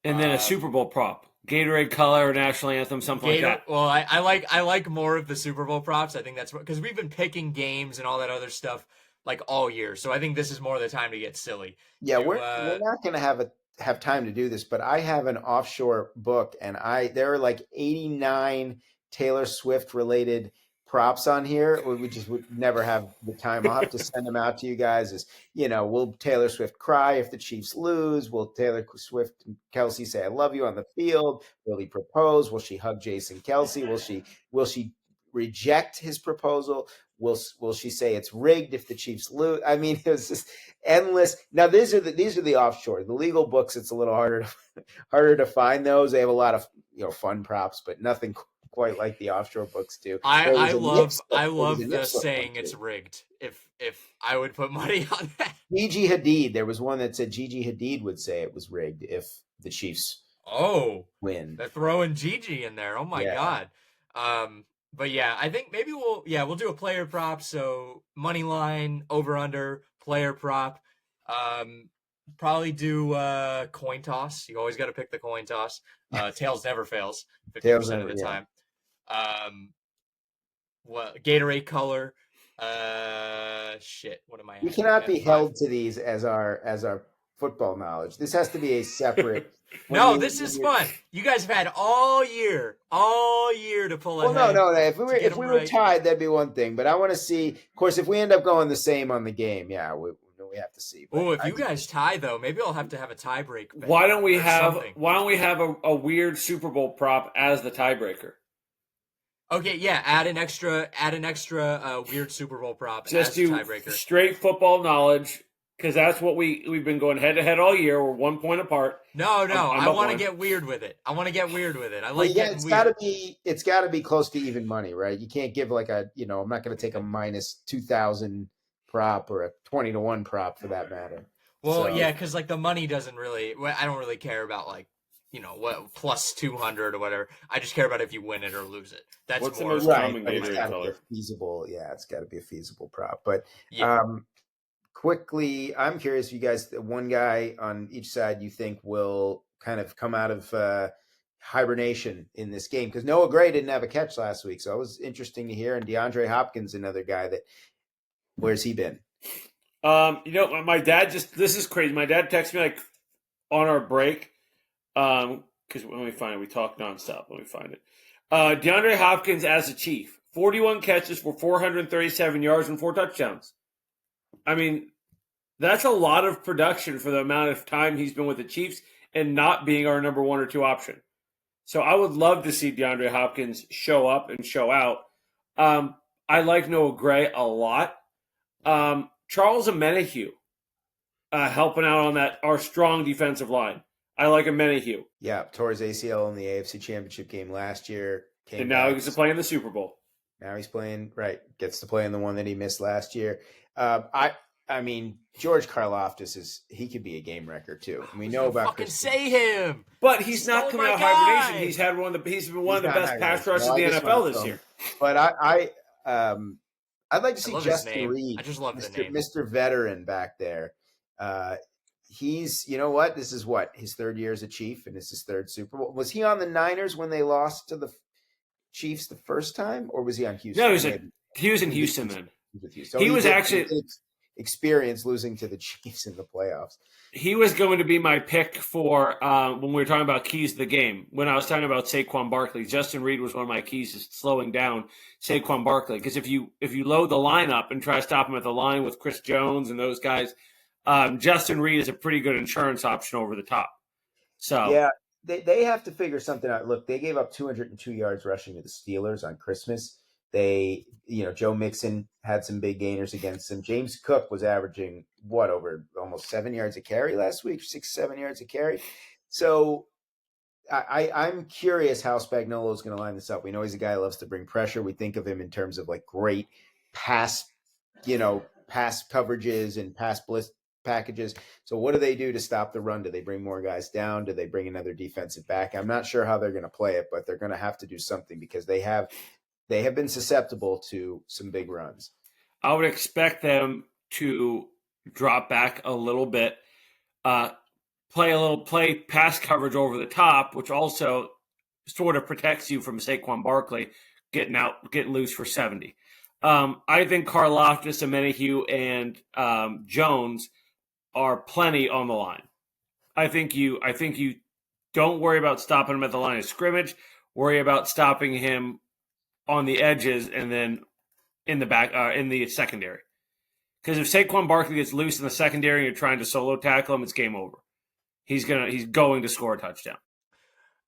And then a Super Bowl prop. Gatorade color or national anthem, something like that. Well, I like more of the Super Bowl props. I think that's because we've been picking games and all that other stuff like all year. So I think this is more the time to get silly. Yeah, we're not going to have time to do this, but I have an offshore book, and there are like 89 Taylor Swift related props on here. We just would never have the time. I'll have to send them out to you guys. Will Taylor Swift cry if the Chiefs lose? Will Taylor Swift and Kelsey say "I love you" on the field? Will he propose? Will she hug Jason Kelsey? Will she reject his proposal? Will she say it's rigged if the Chiefs lose? I mean, it was just endless. Now these are the offshore, the legal books. It's a little harder to find those. They have a lot of fun props, but nothing quite like the offshore books do. I love the saying it's rigged. If I would put money on that. Gigi Hadid, there was one that said Gigi Hadid would say it was rigged if the Chiefs win. They're throwing Gigi in there. Oh my God. But yeah, I think maybe we'll do a player prop. So money line, over under, player prop. Probably do coin toss. You always got to pick the coin toss. Tails never fails 50% of the time. Gatorade color. Shit. What am I? We cannot be held to these as our football knowledge. This has to be a separate. No, this is fun. You guys have had all year to pull ahead. Well, no. If we were tied, that'd be one thing. But I want to see. Of course, if we end up going the same on the game, we have to see. Oh, if you guys tie though, maybe I'll have to have a tiebreak. Why don't we have a weird Super Bowl prop as the tiebreaker? Okay, yeah. Add an extra weird Super Bowl prop just as the tiebreaker. Straight football knowledge. Because that's what we've been going head to head all year. We're 1 point apart. No, I want to get weird with it. I like it's got to be close to even money, right? You can't give like I'm not going to take a minus 2,000 prop or a 20-1 prop for that matter. Well, yeah, because like the money doesn't really. I don't really care about like what plus 200 or whatever. I just care about if you win it or lose it. That's what's more the most common Gatorade color. Feasible. Yeah, it's got to be a feasible prop. But quickly, I'm curious, you guys, one guy on each side you think will kind of come out of hibernation in this game? Because Noah Gray didn't have a catch last week, so it was interesting to hear. And DeAndre Hopkins, another guy where's he been? My dad this is crazy. My dad texted me like on our break, because let me find it. We talk nonstop. Let me find it. DeAndre Hopkins as a Chief, 41 catches for 437 yards and 4 touchdowns. I mean, that's a lot of production for the amount of time he's been with the Chiefs and not being our number 1 or 2 option. So I would love to see DeAndre Hopkins show up and show out. I like Noah Gray a lot. Charles Omenihu helping out on our strong defensive line. I like Omenihu. Yeah, tore his ACL in the AFC Championship game last year. And now he gets to play in the Super Bowl. Now he's playing, gets to play in the one that he missed last year. I mean, George Karlaftis he could be a game wrecker too. We know about fucking say him, but he's not coming out of hibernation. He's been one of the best pass rushers in the NFL this year. But I'd like to see Justin Reed. I just love the name, Mr. Veteran back there. He's, this is his 3rd year as a Chief, and it's his 3rd Super Bowl. Was he on the Niners when they lost to the Chiefs the first time, or was he on Houston? No, he was in Houston then. So he was actually experience losing to the Chiefs in the playoffs. He was going to be my pick for when we were talking about keys to the game. When I was talking about Saquon Barkley, Justin Reed was one of my keys to slowing down Saquon Barkley. Because if you load the lineup and try to stop him at the line with Chris Jones and those guys, Justin Reed is a pretty good insurance option over the top. So yeah, they have to figure something out. Look, they gave up 202 yards rushing to the Steelers on Christmas. Joe Mixon had some big gainers against them. James Cook was averaging over almost 7 yards a carry last week, 6-7 yards a carry. So I'm curious how Spagnuolo is going to line this up. We know he's a guy who loves to bring pressure. We think of him in terms of like great pass coverages and pass blitz packages. So what do they do to stop the run? Do they bring more guys down? Do they bring another defensive back? I'm not sure how they're going to play it, but they're going to have to do something because they have been susceptible to some big runs. I would expect them to drop back a little bit. play pass coverage over the top, which also sort of protects you from Saquon Barkley getting loose for 70. I think Karlaftis, Amenahue, and Jones are plenty on the line. I think you don't worry about stopping him at the line of scrimmage. Worry about stopping him on the edges and then in the back in the secondary. Because if Saquon Barkley gets loose in the secondary and you're trying to solo tackle him, it's game over. He's going to score a touchdown.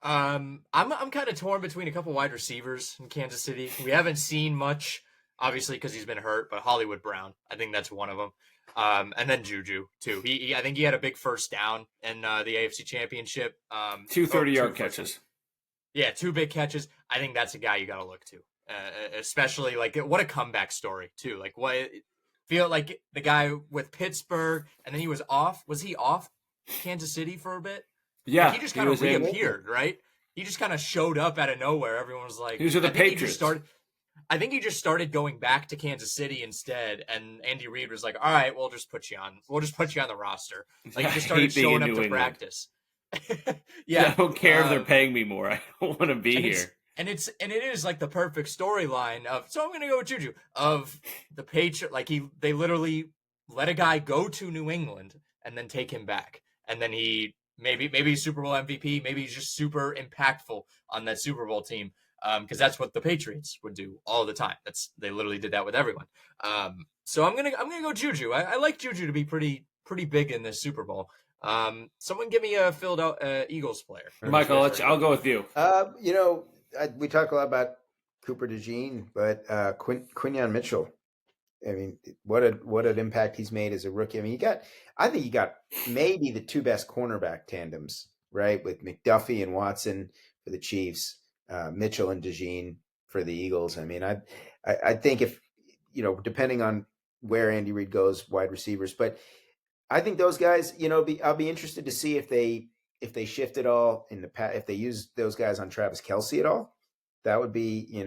I'm kind of torn between a couple wide receivers in Kansas City. We haven't seen much, obviously, because he's been hurt. But Hollywood Brown, I think that's one of them. And then Juju too. I think he had a big first down in the AFC Championship. 230-yard catches. Yeah, 2 big catches. I think that's a guy you got to look to, especially like what a comeback story too. Like what feel like the guy with Pittsburgh, and then he was off. Was he off Kansas City for a bit? Yeah, like he just kind of reappeared, right? He just kind of showed up out of nowhere. Everyone was like, he was with the Patriots. I think he just started going back to Kansas City instead, and Andy Reid was like, "All right, we'll just put you on the roster." Like he just started showing up to practice. Yeah, I don't care if they're paying me more. I don't want to be here. And it is like the perfect storyline of. So I'm going to go with Juju of the Patriot. Like they literally let a guy go to New England and then take him back, and then he maybe he's Super Bowl MVP, maybe he's just super impactful on that Super Bowl team. Because that's what the Patriots would do all the time. They literally did that with everyone. So I'm gonna go Juju. I like Juju to be pretty big in this Super Bowl. Someone give me a filled out Eagles player. Michael, I'll go with you. We talk a lot about Cooper DeJean, but Quinyon Mitchell. I mean, what an impact he's made as a rookie. I mean, I think he got maybe the 2 best cornerback tandems, right, with McDuffie and Watson for the Chiefs. Mitchell and DeJean for the Eagles. I mean, I think if depending on where Andy Reid goes, wide receivers, but I think those guys, I'll be interested to see if they shift at all if they use those guys on Travis Kelce at all. That would be,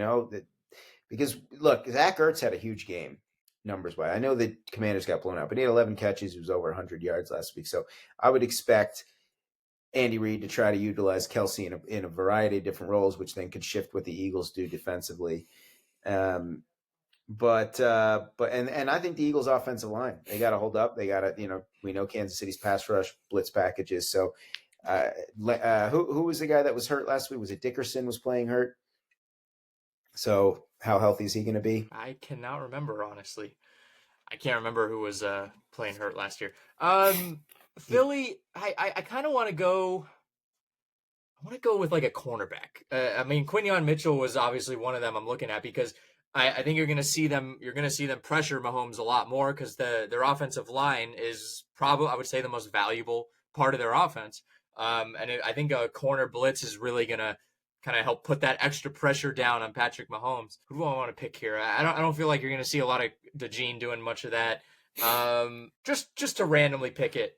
because look, Zach Ertz had a huge game numbers wise. I know the Commanders got blown out, but he had 11 catches. He was over 100 yards last week. So I would expect Andy Reid to try to utilize Kelce in a variety of different roles, which then could shift what the Eagles do defensively. But I think the Eagles' offensive line, they got to hold up. They got to, we know Kansas City's pass rush blitz packages. So who was the guy that was hurt last week? Was it Dickerson was playing hurt? So how healthy is he going to be? I cannot remember, honestly. I can't remember who was playing hurt last year. Philly, I kind of want to go. I want to go with like a cornerback. I mean, Quinyon Mitchell was obviously one of them I'm looking at because I think you're going to see them. You're going to see them pressure Mahomes a lot more because their offensive line is probably, I would say, the most valuable part of their offense. I think a corner blitz is really going to kind of help put that extra pressure down on Patrick Mahomes. Who do I want to pick here? I don't feel like you're going to see a lot of DeJean doing much of that. Just to randomly pick it.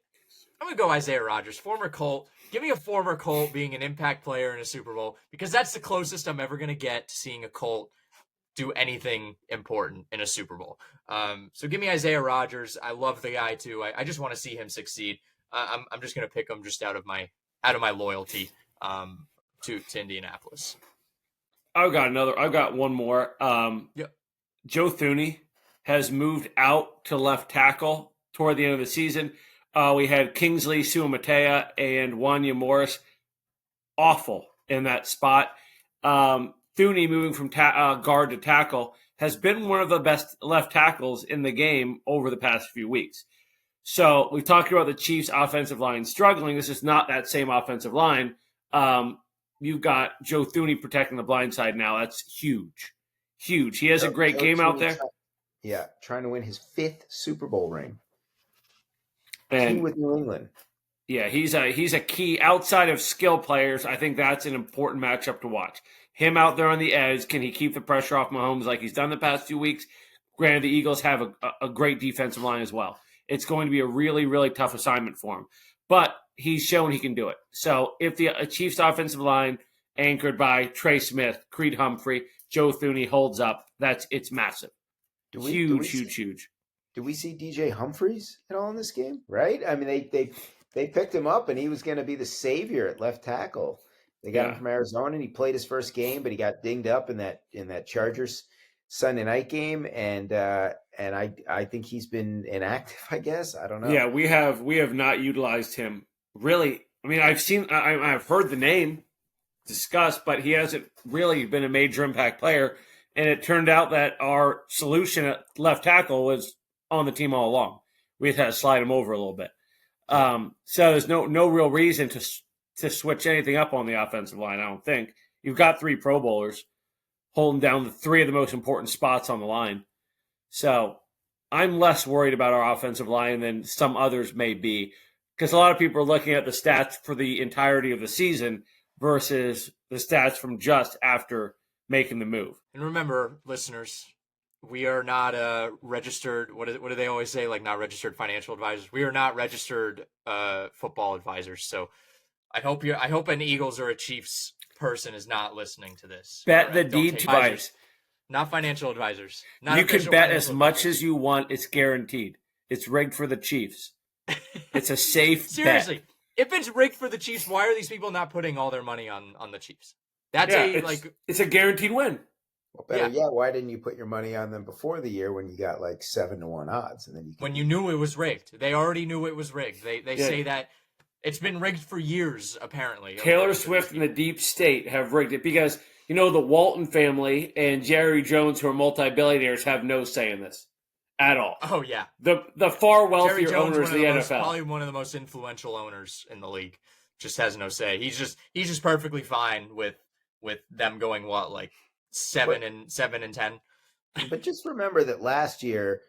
I'm going to go Isaiah Rodgers, former Colt. Give me a former Colt being an impact player in a Super Bowl because that's the closest I'm ever going to get to seeing a Colt do anything important in a Super Bowl. So give me Isaiah Rodgers. I love the guy too. I just want to see him succeed. I'm just going to pick him just out of my loyalty to Indianapolis. I've got one more. Yep. Joe Thuney has moved out to left tackle toward the end of the season. We had Kingsley Suamatea and Wanya Morris awful in that spot. Thuney moving from guard to tackle has been one of the best left tackles in the game over the past few weeks. So we've talked about the Chiefs' offensive line struggling. This is not that same offensive line. You've got Joe Thuney protecting the blind side now. That's huge. Huge. He has a great game out there. Trying to win his 5th Super Bowl ring. And with New England. Yeah, he's a key outside of skill players. I think that's an important matchup to watch. Him out there on the edge, can he keep the pressure off Mahomes like he's done the past 2 weeks? Granted, the Eagles have a great defensive line as well. It's going to be a really, really tough assignment for him. But he's shown he can do it. So if the Chiefs offensive line anchored by Trey Smith, Creed Humphrey, Joe Thuney holds up, it's massive. Huge. Do we see DJ Humphries at all in this game? Right? I mean, they They picked him up, and he was going to be the savior at left tackle. They got him from Arizona, and he played his first game, but he got dinged up in that Chargers Sunday night game, and I think he's been inactive. I guess I don't know. Yeah, we have not utilized him really. I mean, I've heard the name discussed, but he hasn't really been a major impact player. And it turned out that our solution at left tackle was on the team all along. We had to slide him over a little bit. So there's no real reason to switch anything up on the offensive line, I don't think. You've got 3 Pro Bowlers holding down the 3 of the most important spots on the line. So I'm less worried about our offensive line than some others may be, because a lot of people are looking at the stats for the entirety of the season versus the stats from just after making the move. And remember, listeners, we are not registered. What do they always say? Like, not registered financial advisors. We are not registered football advisors. So I hope an Eagles or a Chiefs person is not listening to this. Bet the deed twice. Not financial advisors. Not you can bet as much advisors. as you want. It's guaranteed. It's rigged for the Chiefs. It's a safe Seriously, bet. if it's rigged for the Chiefs, why are these people not putting all their money on the Chiefs? That's it's a guaranteed win. Well, better yet, why didn't you put your money on them before the year when you got like 7-1 odds, and then when you knew it was rigged? They already knew it was rigged. They say that it's been rigged for years. Apparently, Taylor Swift and the deep state have rigged it because the Walton family and Jerry Jones, who are multi-billionaires, have no say in this at all. Oh yeah, the far wealthier Jerry Jones, owners of the NFL, probably one of the most influential owners in the league, just has no say. He's just perfectly fine with them going like 7 and 10. But just remember that last year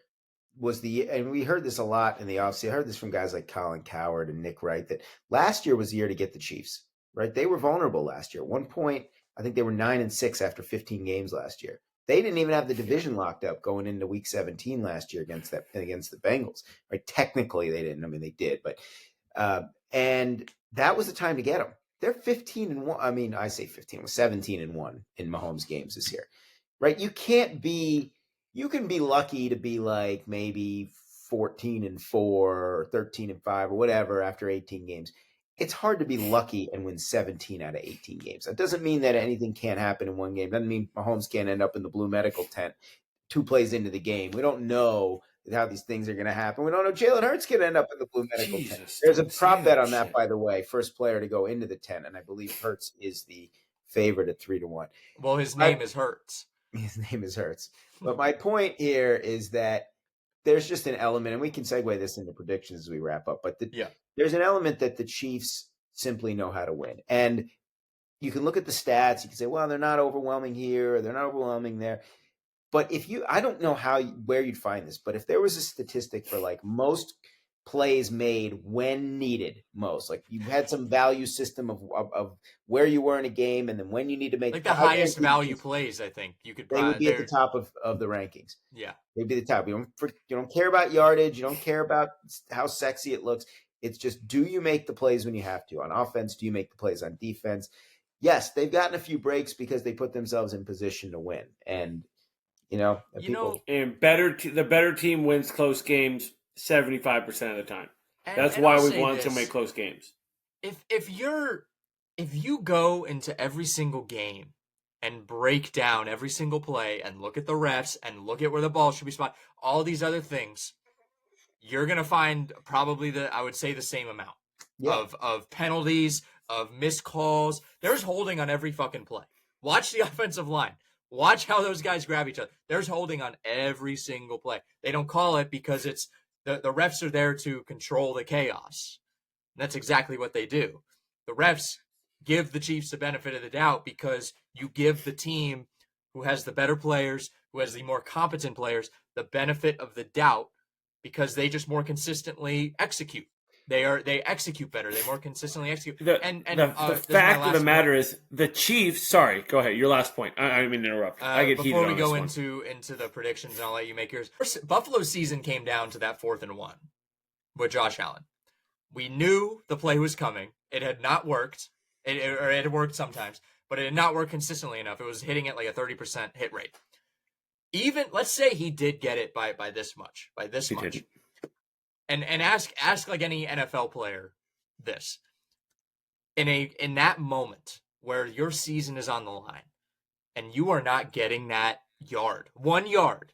was and we heard this a lot in the offseason. I heard this from guys like Colin Cowherd and Nick Wright, that last year was the year to get the Chiefs, right? They were vulnerable last year. At one point, I think they were 9-6 after 15 games last year. They didn't even have the division locked up going into week 17 last year against the Bengals, right? Technically they didn't. I mean, they did, but and that was the time to get them. They're 15-1. I mean, I say 15, 17-1 in Mahomes games this year, right? You can be lucky to be like maybe 14-4 or 13-5 or whatever after 18 games. It's hard to be lucky and win 17 out of 18 games. That doesn't mean that anything can't happen in one game. Doesn't mean Mahomes can't end up in the blue medical tent 2 plays into the game. We don't know how these things are going to happen. We don't know Jalen Hurts can end up in the blue medical tent. There's a prop bet on that, by the way. First player to go into the tent, and I believe Hurts is the favorite at 3-1. Well, his name is Hurts. His name is Hurts. But my point here is that there's just an element, and we can segue this into predictions as we wrap up, but there's an element that the Chiefs simply know how to win. And you can look at the stats. You can say, well, they're not overwhelming here, or they're not overwhelming there. But I don't know where you'd find this, but if there was a statistic for like most plays made when needed most, like you had some value system of where you were in a game and then when you need to make like the highest value plays, I think you could. They would be at the top of the rankings. Yeah, they'd be the top. You don't care about yardage. You don't care about how sexy it looks. It's just, do you make the plays when you have to on offense? Do you make the plays on defense? Yes, they've gotten a few breaks because they put themselves in position to win, and the better team wins close games 75% of the time. That's why we want to make close games. If you go into every single game and break down every single play and look at the refs and look at where the ball should be spot, all these other things, you're gonna find probably I would say the same amount of penalties, of missed calls. There's holding on every fucking play. Watch the offensive line. Watch how those guys grab each other. There's holding on every single play. They don't call it because it's the refs are there to control the chaos. And that's exactly what they do. The refs give the Chiefs the benefit of the doubt because you give the team who has the better players, who has the more competent players, the benefit of the doubt because they just more consistently execute. They execute better. They more consistently execute. The fact of the matter is the Chiefs. Sorry, go ahead. Your last point. I didn't mean to interrupt. I get heated before we on go this into the predictions, and I'll let you make yours. Buffalo's season came down to that 4th and 1 with Josh Allen. We knew the play was coming. It had not worked. It had worked sometimes, but it had not worked consistently enough. It was hitting at like a 30% hit rate. Even let's say he did get it by this much. And ask like any NFL player this. In that moment where your season is on the line and you are not getting that yard, 1 yard,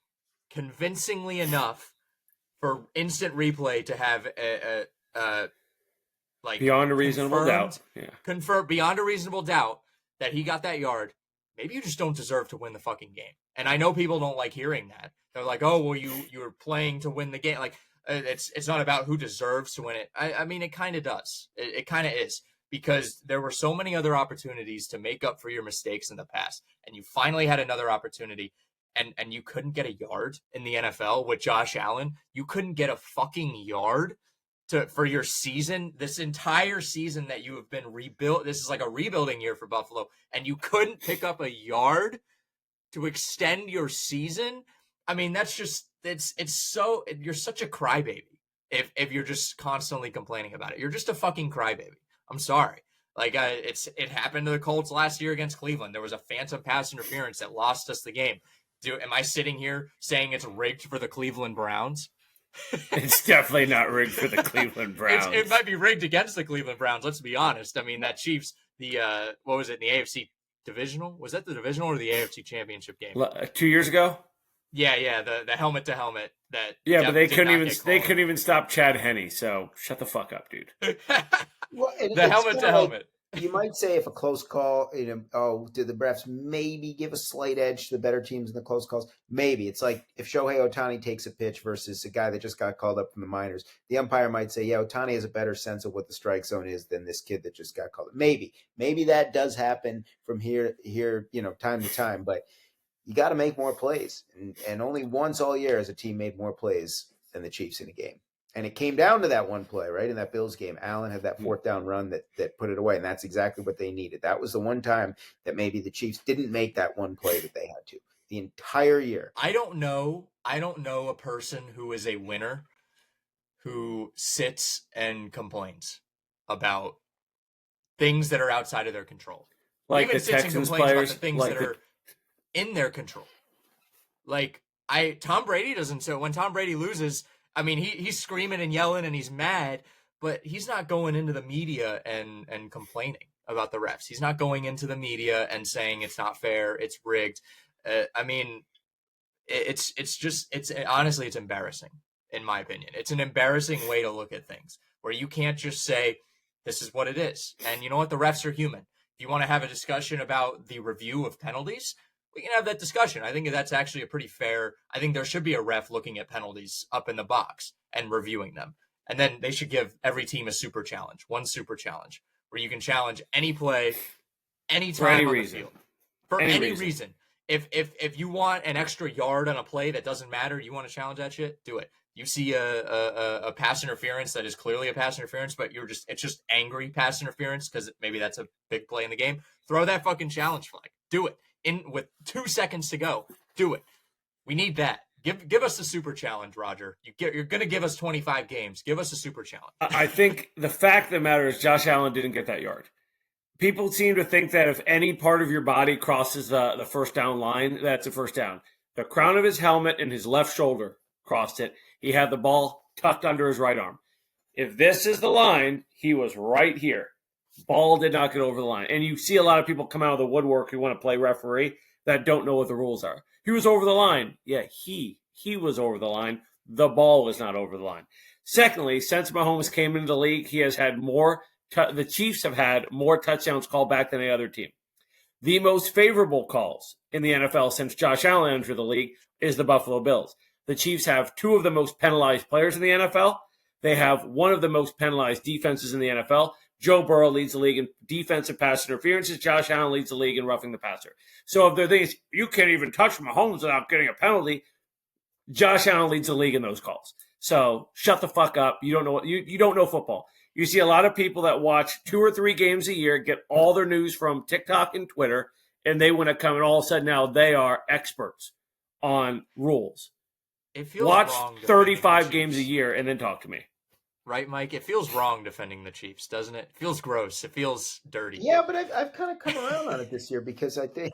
convincingly enough for instant replay to have a like beyond a reasonable doubt. Yeah. Confirmed beyond a reasonable doubt that he got that yard, maybe you just don't deserve to win the fucking game. And I know people don't like hearing that. They're like, oh, well, you're playing to win the game. Like, it's not about who deserves to win it. I mean, it kind of does. It kind of is, because there were so many other opportunities to make up for your mistakes in the past. And you finally had another opportunity, and you couldn't get a yard in the NFL with Josh Allen. You couldn't get a fucking yard for your season, this entire season that you have been rebuilt. This is like a rebuilding year for Buffalo, and you couldn't pick up a yard to extend your season. I mean, that's just it's so, you're such a crybaby if you're just constantly complaining about it. You're just a fucking crybaby. I'm sorry. Like, it happened to the Colts last year against Cleveland. There was a phantom pass interference that lost us the game. Am I sitting here saying it's rigged for the Cleveland Browns? It's definitely not rigged for the Cleveland Browns. It might be rigged against the Cleveland Browns. Let's be honest. I mean, that Chiefs, what was it, the AFC divisional? Was that the divisional or the AFC championship game? 2 years ago? Yeah, the helmet to helmet that. Yeah, but they couldn't even stop Chad Henne. So shut the fuck up, dude. Well, the helmet to helmet. You might say if a close call, did the refs maybe give a slight edge to the better teams in the close calls? Maybe. It's like if Shohei Ohtani takes a pitch versus a guy that just got called up from the minors, the umpire might say, yeah, Ohtani has a better sense of what the strike zone is than this kid that just got called up. Maybe that does happen from here, time to time, but you got to make more plays. And only once all year has a team made more plays than the Chiefs in a game. And it came down to that one play, right? In that Bills game, Allen had that fourth down run that put it away, and that's exactly what they needed. That was the one time that maybe the Chiefs didn't make that one play that they had to the entire year. I don't know a person who is a winner who sits and complains about things that are outside of their control. Like even the sits Texans and complains players, about the things that are in their control. Like Tom Brady doesn't. So when Tom Brady loses, I mean, he's screaming and yelling and he's mad, but he's not going into the media and complaining about the refs. He's not going into the media and saying it's not fair, it's rigged. I mean, it's honestly, it's embarrassing, in my opinion. It's an embarrassing way to look at things, where you can't just say, this is what it is. And you know what? The refs are human. If you want to have a discussion about the review of penalties, we can have that discussion. I think that's actually a pretty fair. I think there should be a ref looking at penalties up in the box and reviewing them. And then they should give every team a super challenge, one super challenge, where you can challenge any play, anytime on the field. For any reason. If you want an extra yard on a play that doesn't matter, you want to challenge that shit, do it. You see a pass interference that is clearly a pass interference, but it's just angry pass interference because maybe that's a big play in the game. Throw that fucking challenge flag. Do it. With 2 seconds to go, do it. We need that. Give us a super challenge, Roger. You're going to give us 25 games. Give us a super challenge. I think the fact of the matter is Josh Allen didn't get that yard. People seem to think that if any part of your body crosses the first down line, that's a first down. The crown of his helmet and his left shoulder crossed it. He had the ball tucked under his right arm. If this is the line, he was right here. Ball did not get over the line. And you see a lot of people come out of the woodwork who want to play referee that don't know what the rules are. He was over the line. Yeah, he was over the line. The ball was not over the line. Secondly, since Mahomes came into the league, he has had the Chiefs have had more touchdowns called back than any other team. The most favorable calls in the NFL since Josh Allen entered the league is the Buffalo Bills. The Chiefs have 2 of the most penalized players in the NFL. They have one of the most penalized defenses in the NFL. Joe Burrow leads the league in defensive pass interferences. Josh Allen leads the league in roughing the passer. So if the thing is, you can't even touch Mahomes without getting a penalty, Josh Allen leads the league in those calls. So shut the fuck up. You don't know you don't know football. You see a lot of people that watch 2 or 3 games a year, get all their news from TikTok and Twitter, and they want to come and all of a sudden now they are experts on rules. It feels watch wrong 35 games a year and then talk to me. right, Mike? It feels wrong defending the Chiefs, doesn't it? It feels gross. It feels dirty. Yeah, but I've kind of come around on it this year because I think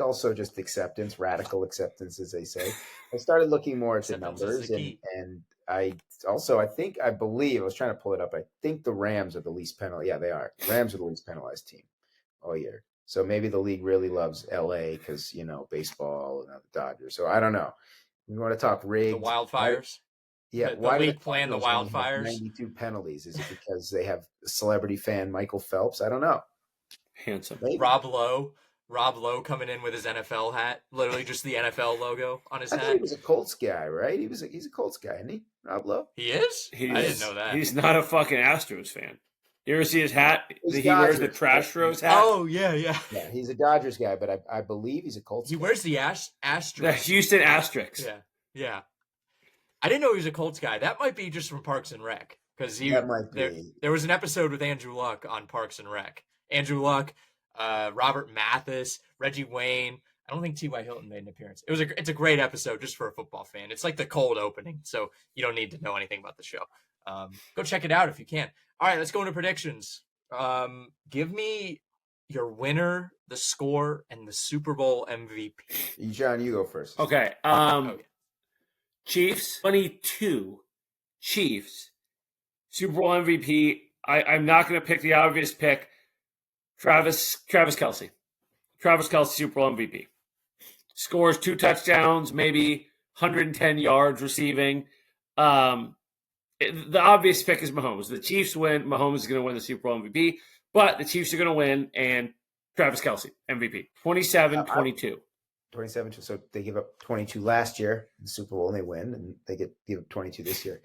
also just acceptance, radical acceptance, as they say. I started looking more at the Acceptance is the numbers, and key. I believe I was trying to pull it up. I think the Rams are the least penalty. Yeah, they are. Rams are the least penalized team all year. So maybe the league really loves LA because baseball and the Dodgers. So I don't know. We want to talk The rigged. wildfires. Yeah, The why do the league planned the Cardinals only have wildfires. 92 penalties? Is it because they have celebrity fan Michael Phelps? I don't know. Handsome. Maybe. Rob Lowe coming in with his NFL hat, literally just the NFL logo on his I thought he hat. was a Colts guy, right? He's a Colts guy, isn't he? Rob Lowe? He is? I didn't know that. He's not a fucking Astros fan. You ever see his hat? He's He wears the Dodgers. Trash Rose hat. Oh, yeah. Yeah, he's a Dodgers guy, but I believe he's a Colts He guy. wears the The asterisk. Houston Asterix. Yeah. I didn't know he was a Colts guy. That might be just from Parks and Rec. Because That might be. there was an episode with Andrew Luck on Parks and Rec. Andrew Luck, Robert Mathis, Reggie Wayne. I don't think T.Y. Hilton made an appearance. It's a great episode just for a football fan. It's like the cold opening, so you don't need to know anything about the show. Go check it out if you can. All right, let's go into predictions. Give me your winner, the score, and the Super Bowl MVP. John, you go first. Okay. Okay. Chiefs 22. Chiefs Super Bowl MVP. I'm not going to pick the obvious pick. Travis Kelce. Travis Kelce Super Bowl MVP. Scores 2 touchdowns, maybe 110 yards receiving. The obvious pick is Mahomes. The Chiefs win. Mahomes is going to win the Super Bowl MVP, but the Chiefs are going to win, and Travis Kelce MVP. 27-22. 27. So they give up 22 last year in the Super Bowl, and they win, and they give up 22 this year.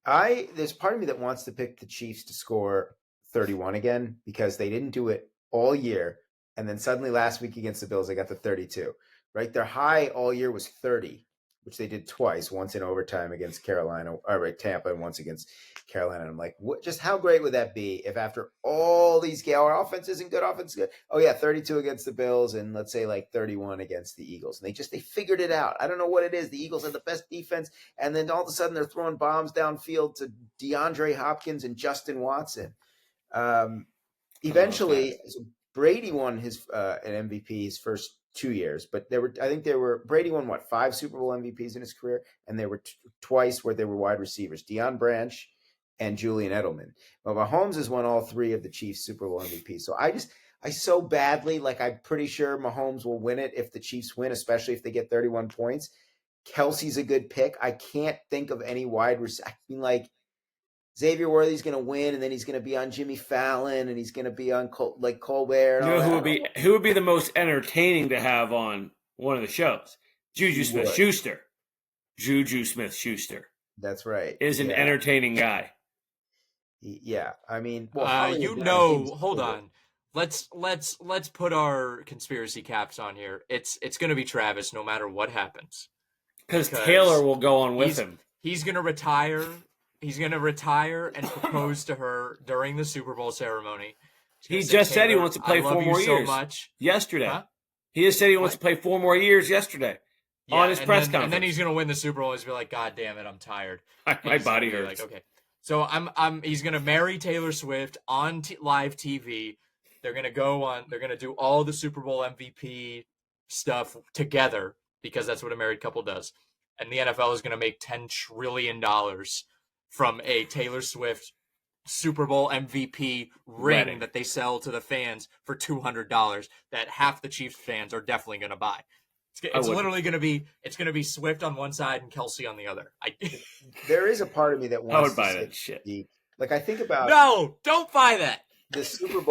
There's part of me that wants to pick the Chiefs to score 31 again because they didn't do it all year, and then suddenly last week against the Bills they got to 32. Right, their high all year was 30, which they did twice, once in overtime against Tampa, and once against Carolina. And I'm like, what? Just how great would that be if after all these our offense isn't good, offense is good. Oh yeah, 32 against the Bills, and let's say like 31 against the Eagles. And they figured it out. I don't know what it is. The Eagles have the best defense, and then all of a sudden they're throwing bombs downfield to DeAndre Hopkins and Justin Watson. Eventually, Brady won his an MVP his first 2 years, but Brady won 5 Super Bowl MVPs in his career, and there were twice where they were wide receivers, Deion Branch and Julian Edelman. But Mahomes has won all 3 of the Chiefs Super Bowl MVPs. So I so badly, I'm pretty sure Mahomes will win it if the Chiefs win, especially if they get 31 points. Kelsey's a good pick. I can't think of any wide receiver. I mean, Xavier Worthy's going to win, and then he's going to be on Jimmy Fallon, and he's going to be on Colbert. You know who would be the most entertaining to have on one of the shows? Juju Smith-Schuster. Juju Smith-Schuster. That's right. Is an entertaining guy. Yeah, I mean, hold on. Let's put our conspiracy caps on here. It's going to be Travis no matter what happens. Because Taylor will go on with him. He's going to retire. He's going to retire and propose to her during the Super Bowl ceremony. He just said he wants to play 4 more years. So much. Yesterday. Huh? He just said he wants to play 4 more years yesterday on his press conference. And then he's going to win the Super Bowl and he's going to be like, God damn it, I'm tired. My body hurts. Okay. So he's going to marry Taylor Swift on live TV. They're going to do all the Super Bowl MVP stuff together because that's what a married couple does. And the NFL is going to make $10 trillion from a Taylor Swift Super Bowl MVP ring that they sell to the fans for $200 that half the Chiefs fans are definitely going to buy. It's literally going to be Swift on one side and Kelsey on the other. There is a part of me that wants I would to buy that shit. I think about No, don't buy that. The Super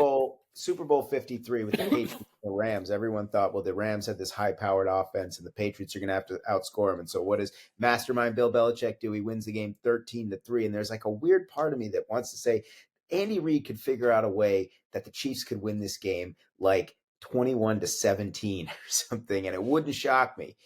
Bowl 53 with the Patriots and the Rams. Everyone thought, well, the Rams had this high-powered offense, and the Patriots are going to have to outscore them. And so, what does mastermind Bill Belichick do? He wins the game 13-3. And there's a weird part of me that wants to say Andy Reid could figure out a way that the Chiefs could win this game 21-17 or something, and it wouldn't shock me.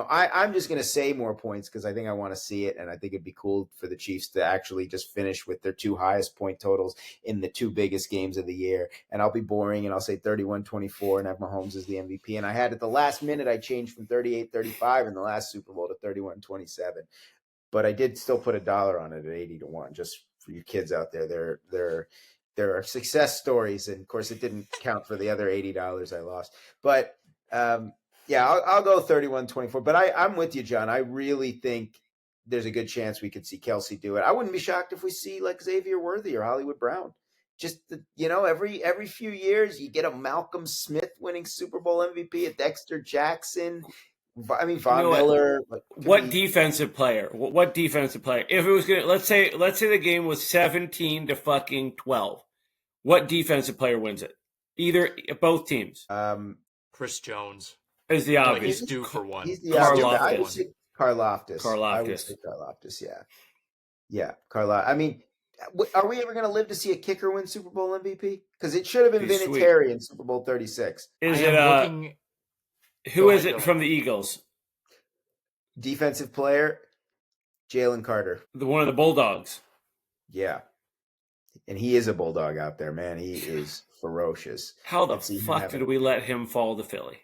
I'm just going to say more points because I think I want to see it, and I think it'd be cool for the Chiefs to actually just finish with their 2 highest point totals in the 2 biggest games of the year. And I'll be boring, and I'll say 31-24 and have Mahomes as the MVP. And I had at the last minute, I changed from 38-35 in the last Super Bowl to 31-27. But I did still put $1 on it at 80-1 just for your kids out there. There are success stories, and of course, it didn't count for the other $80 I lost. But yeah, I'll go 31-24. But I'm with you, John. I really think there's a good chance we could see Kelsey do it. I wouldn't be shocked if we see like Xavier Worthy or Hollywood Brown. Just every few years you get a Malcolm Smith winning Super Bowl MVP, a Dexter Jackson. I mean, Von Miller. What defensive player? What defensive player? If it was gonna, let's say the game was 17-12. What defensive player wins it? Both teams. Chris Jones Is the obvious. He's due for one. He's the Karlaftis. I would say Karlaftis. Karlaftis. I would say Karlaftis. Yeah, Karlaftis. I mean, are we ever going to live to see a kicker win Super Bowl MVP? Because it should have been Vinatieri in Super Bowl 36. Is it looking... Who is it from the Eagles? Defensive player, Jalen Carter. One of the Bulldogs. Yeah. And he is a Bulldog out there, man. He is ferocious. How the fuck did we let him fall to Philly?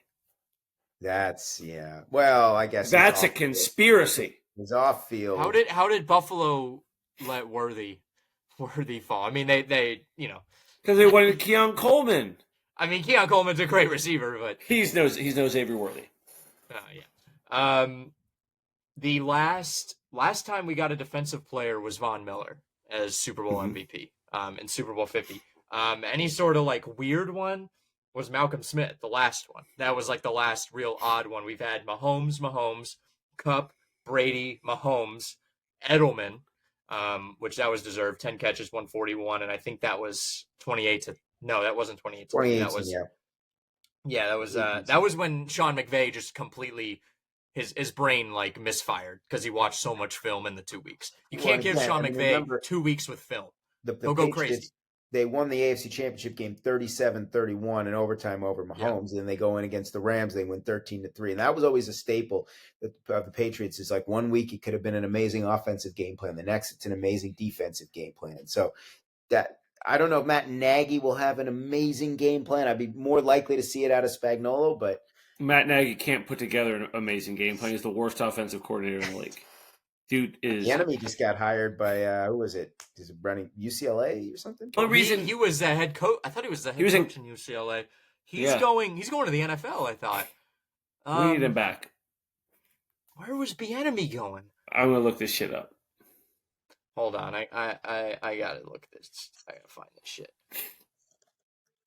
Well, I guess that's a conspiracy. He's off field. How did Buffalo let Worthy fall? I mean, they because they wanted Keon Coleman. I mean, Keon Coleman's a great receiver, but he's no Xavier Worthy. Yeah. The last time we got a defensive player was Von Miller as Super Bowl MVP in Super Bowl 50. Any sort of like weird one was Malcolm Smith, the last one. That was like the last real odd one. We've had Mahomes, Cup, Brady, Mahomes, Edelman, which that was deserved, 10 catches, 141, and I think that was 28 to no, that wasn't 28. 28. That was that was when Sean McVay just completely his brain like misfired because he watched so much film in the 2 weeks. You can't give Sean McVay 2 weeks with film. He'll go crazy. They won the AFC Championship game 37-31 in overtime over Mahomes, and then they go in against the Rams. They win 13-3, and that was always a staple of the Patriots. Is like 1 week it could have been an amazing offensive game plan, the next it's an amazing defensive game plan, and so that. I don't know if Matt Nagy will have an amazing game plan. I'd be more likely to see it out of Spagnuolo, but Matt Nagy can't put together an amazing game plan. He's the worst offensive coordinator in the league. Dude is... The enemy just got hired by, who was it? Is it running UCLA or something? The reason he was the head coach. I thought he was the head coach in UCLA. He's going to the NFL, I thought. We need him back. Where was Bieniemy going? I'm going to look this shit up. Hold on, I gotta look at this. I gotta find this shit.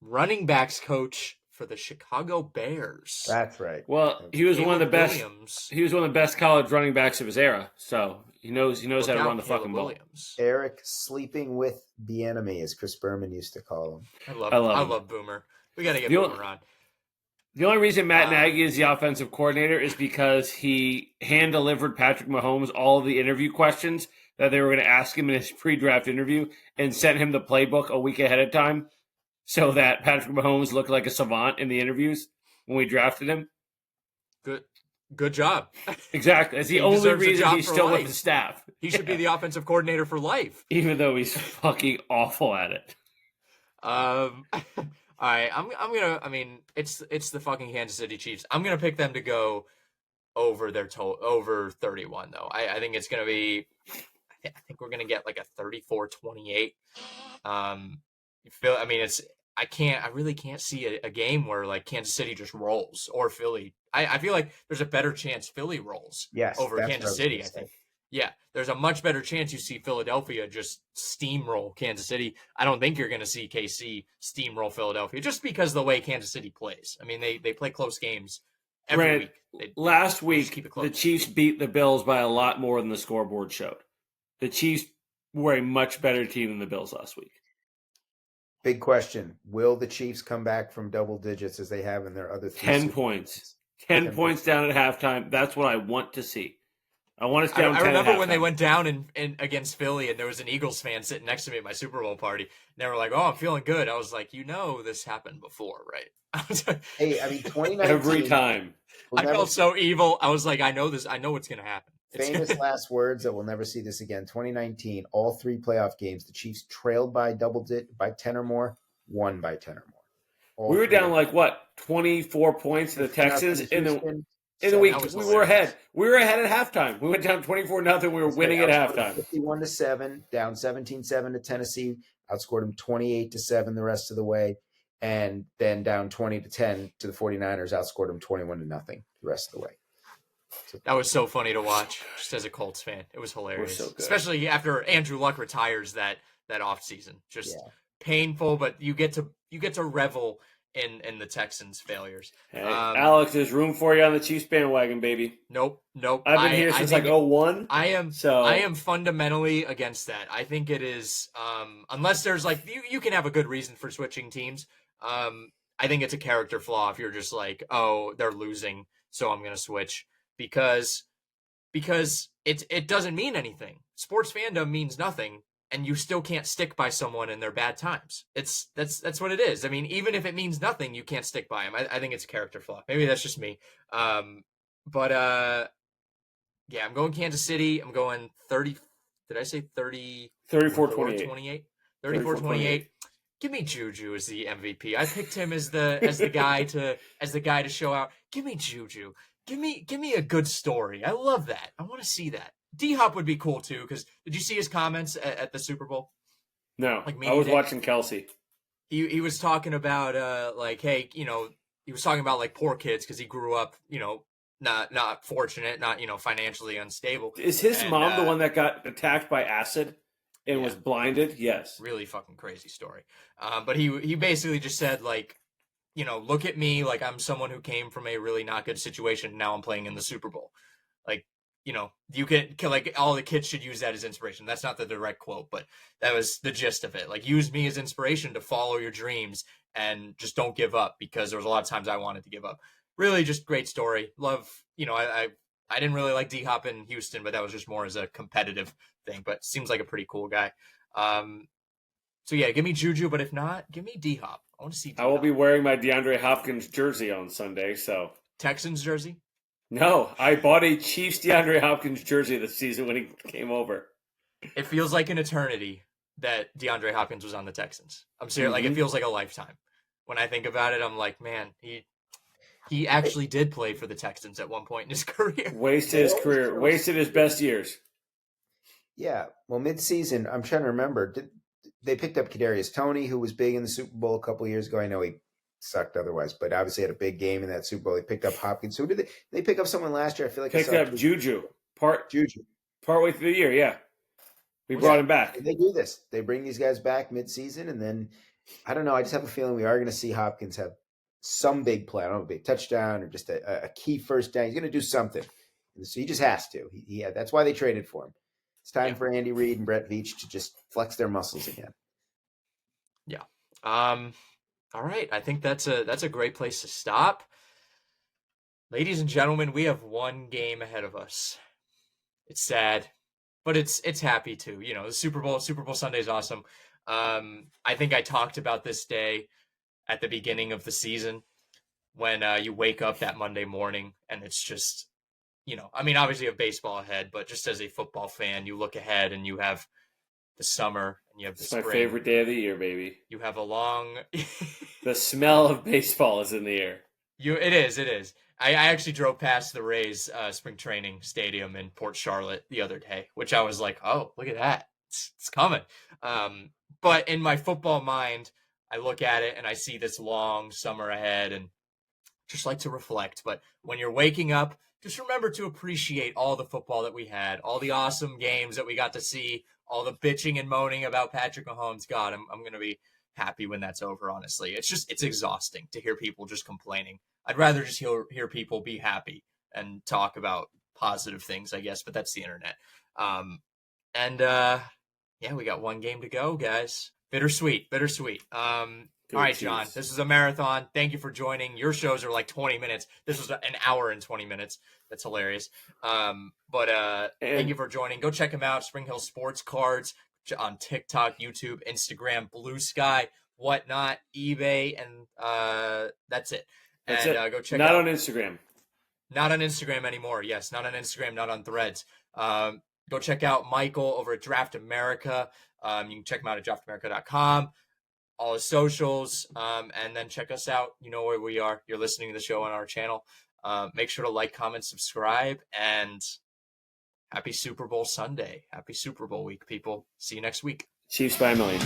Running backs coach for the Chicago Bears. That's right. Well, he was one of the best. He was one of the best college running backs of his era. So he knows how to run the fucking ball. Eric sleeping with Bieniemy, as Chris Berman used to call him. I love Boomer. We gotta get Boomer on. The only reason Matt Nagy is the offensive coordinator is because he hand-delivered Patrick Mahomes all of the interview questions that they were going to ask him in his pre-draft interview and sent him the playbook a week ahead of time so that Patrick Mahomes looked like a savant in the interviews when we drafted him. Good job. Exactly. It's the only reason he's still with the staff. He should be the offensive coordinator for life. Even though he's fucking awful at it. All right, I mean, it's the fucking Kansas City Chiefs. I'm gonna pick them to go over their over 31 though. I think it's gonna be. I think we're gonna get like a 34-28. I really can't see a game where like Kansas City just rolls or Philly. I feel like there's a better chance Philly rolls over Kansas City. I think. Yeah, there's a much better chance you see Philadelphia just steamroll Kansas City. I don't think you're going to see KC steamroll Philadelphia just because of the way Kansas City plays. I mean, they play close games every week. Last week, the Chiefs beat the Bills by a lot more than the scoreboard showed. The Chiefs were a much better team than the Bills last week. Big question. Will the Chiefs come back from double digits as they have in their other 10 points. 10 points down at halftime. That's what I want to see. I want us down 10 I remember when they went down in against Philly, and there was an Eagles fan sitting next to me at my Super Bowl party. And they were like, "Oh, I'm feeling good." I was like, this happened before, right? Hey, I mean, 2019. Every time. I felt so evil. I was like, I know this. I know what's going to happen. Famous last words that we'll never see this again. 2019, all three playoff games, the Chiefs trailed by by 10 or more, won by 10 or more. We were down 24 points to the Texans, and then In the So week, that was we were hilarious. ahead. We were ahead at halftime. We went down 24-0. We were winning at halftime. 51-7, down 17-7 to Tennessee. Outscored them 28-7 the rest of the way, and then down 20-10 to the 49ers. Outscored them 21-0 the rest of the way. So, That was so funny to watch, just as a Colts fan. It was hilarious, so good. especially after Andrew Luck retires that off season. Just painful, but you get to revel in the Texans' failures. Hey, Alex, there's room for you on the Chiefs bandwagon, baby. Nope. I've been here since like 2001. I am fundamentally against that. I think it is unless there's like you can have a good reason for switching teams. I think it's a character flaw if you're just like, oh, they're losing, so I'm gonna switch because it doesn't mean anything. Sports fandom means nothing. And you still can't stick by someone in their bad times. That's what it is. I mean, even if it means nothing, you can't stick by him. I think it's a character flaw. Maybe that's just me. But yeah, I'm going Kansas City. I'm going 30. Did I say 30? 34-28. 34-28. Give me Juju as the MVP. I picked him as the guy to show out. Give me Juju. Give me a good story. I love that. I want to see that. D-Hop would be cool too, because did you see his comments at the Super Bowl? No, I was watching Kelsey. He was talking about like, hey, he was talking about like poor kids because he grew up, not fortunate, not financially unstable. Is his mom the one that got attacked by acid and was blinded? Yes. Really fucking crazy story. But he basically just said like, look at me, like I'm someone who came from a really not good situation. Now I'm playing in the Super Bowl. Like, you can like all the kids should use that as inspiration. That's not the direct quote, but that was the gist of it. Like, use me as inspiration to follow your dreams and just don't give up, because there was a lot of times I wanted to give up. Really just great story. Love, I didn't really like D-Hop in Houston, but that was just more as a competitive thing, but seems like a pretty cool guy. So yeah, give me Juju, but if not, give me D-Hop. I want to see D-Hop. I will be wearing my DeAndre Hopkins jersey on Sunday, so. Texans jersey? No, I bought a Chiefs DeAndre Hopkins jersey this season when he came over. It feels like an eternity that DeAndre Hopkins was on the Texans. I'm serious. Like, it feels like a lifetime. When I think about it, I'm like, man, he actually did play for the Texans at one point in his career. Wasted his career. Wasted his best years. Yeah. Well, mid-season, I'm trying to remember. They picked up Kadarius Toney, who was big in the Super Bowl a couple of years ago. I know he sucked otherwise, but obviously had a big game in that Super Bowl. They picked up Hopkins. Who did they pick up someone last year? I feel like picked up Juju. Juju. Partway through the year, yeah. We brought him back. They do this. They bring these guys back mid-season, and then, I don't know, I just have a feeling we are going to see Hopkins have some big play. I don't know, a big touchdown or just a key first down. He's going to do something. So he just has to. That's why they traded for him. It's time for Andy Reid and Brett Veach to just flex their muscles again. Yeah. All right, I think that's a great place to stop. Ladies and gentlemen, we have one game ahead of us. It's sad, but it's happy too. The Super Bowl Sunday is awesome. I think I talked about this day at the beginning of the season when you wake up that Monday morning and it's just, obviously you have baseball ahead, but just as a football fan, you look ahead and you have the summer and you have the spring. It's my favorite day of the year, baby. You have a long. The smell of baseball is in the air. It is. I actually drove past the Rays spring training stadium in Port Charlotte the other day, which I was like, oh, look at that. It's coming. But in my football mind, I look at it and I see this long summer ahead and just like to reflect. But when you're waking up, just remember to appreciate all the football that we had, all the awesome games that we got to see, all the bitching and moaning about Patrick Mahomes. God, I'm going to be happy when that's over, honestly. It's exhausting to hear people just complaining. I'd rather just hear people be happy and talk about positive things, I guess, but that's the internet. We got one game to go, guys. Bittersweet. All right, John, this is a marathon. Thank you for joining. Your shows are like 20 minutes. This was an hour and 20 minutes. That's hilarious. Thank you for joining. Go check him out. Spring Hill Sports Cards on TikTok, YouTube, Instagram, Blue Sky, whatnot, eBay, and that's it. Go check Not out. on Instagram. Not on Instagram anymore. Yes, not on Instagram, not on Threads. Go check out Michael over at Draft America. You can check him out at draftamerica.com. All his socials, and then check us out. You know where we are. You're listening to the show on our channel. Make sure to like, comment, subscribe, and happy Super Bowl Sunday. Happy Super Bowl week, people. See you next week. Chiefs by a million.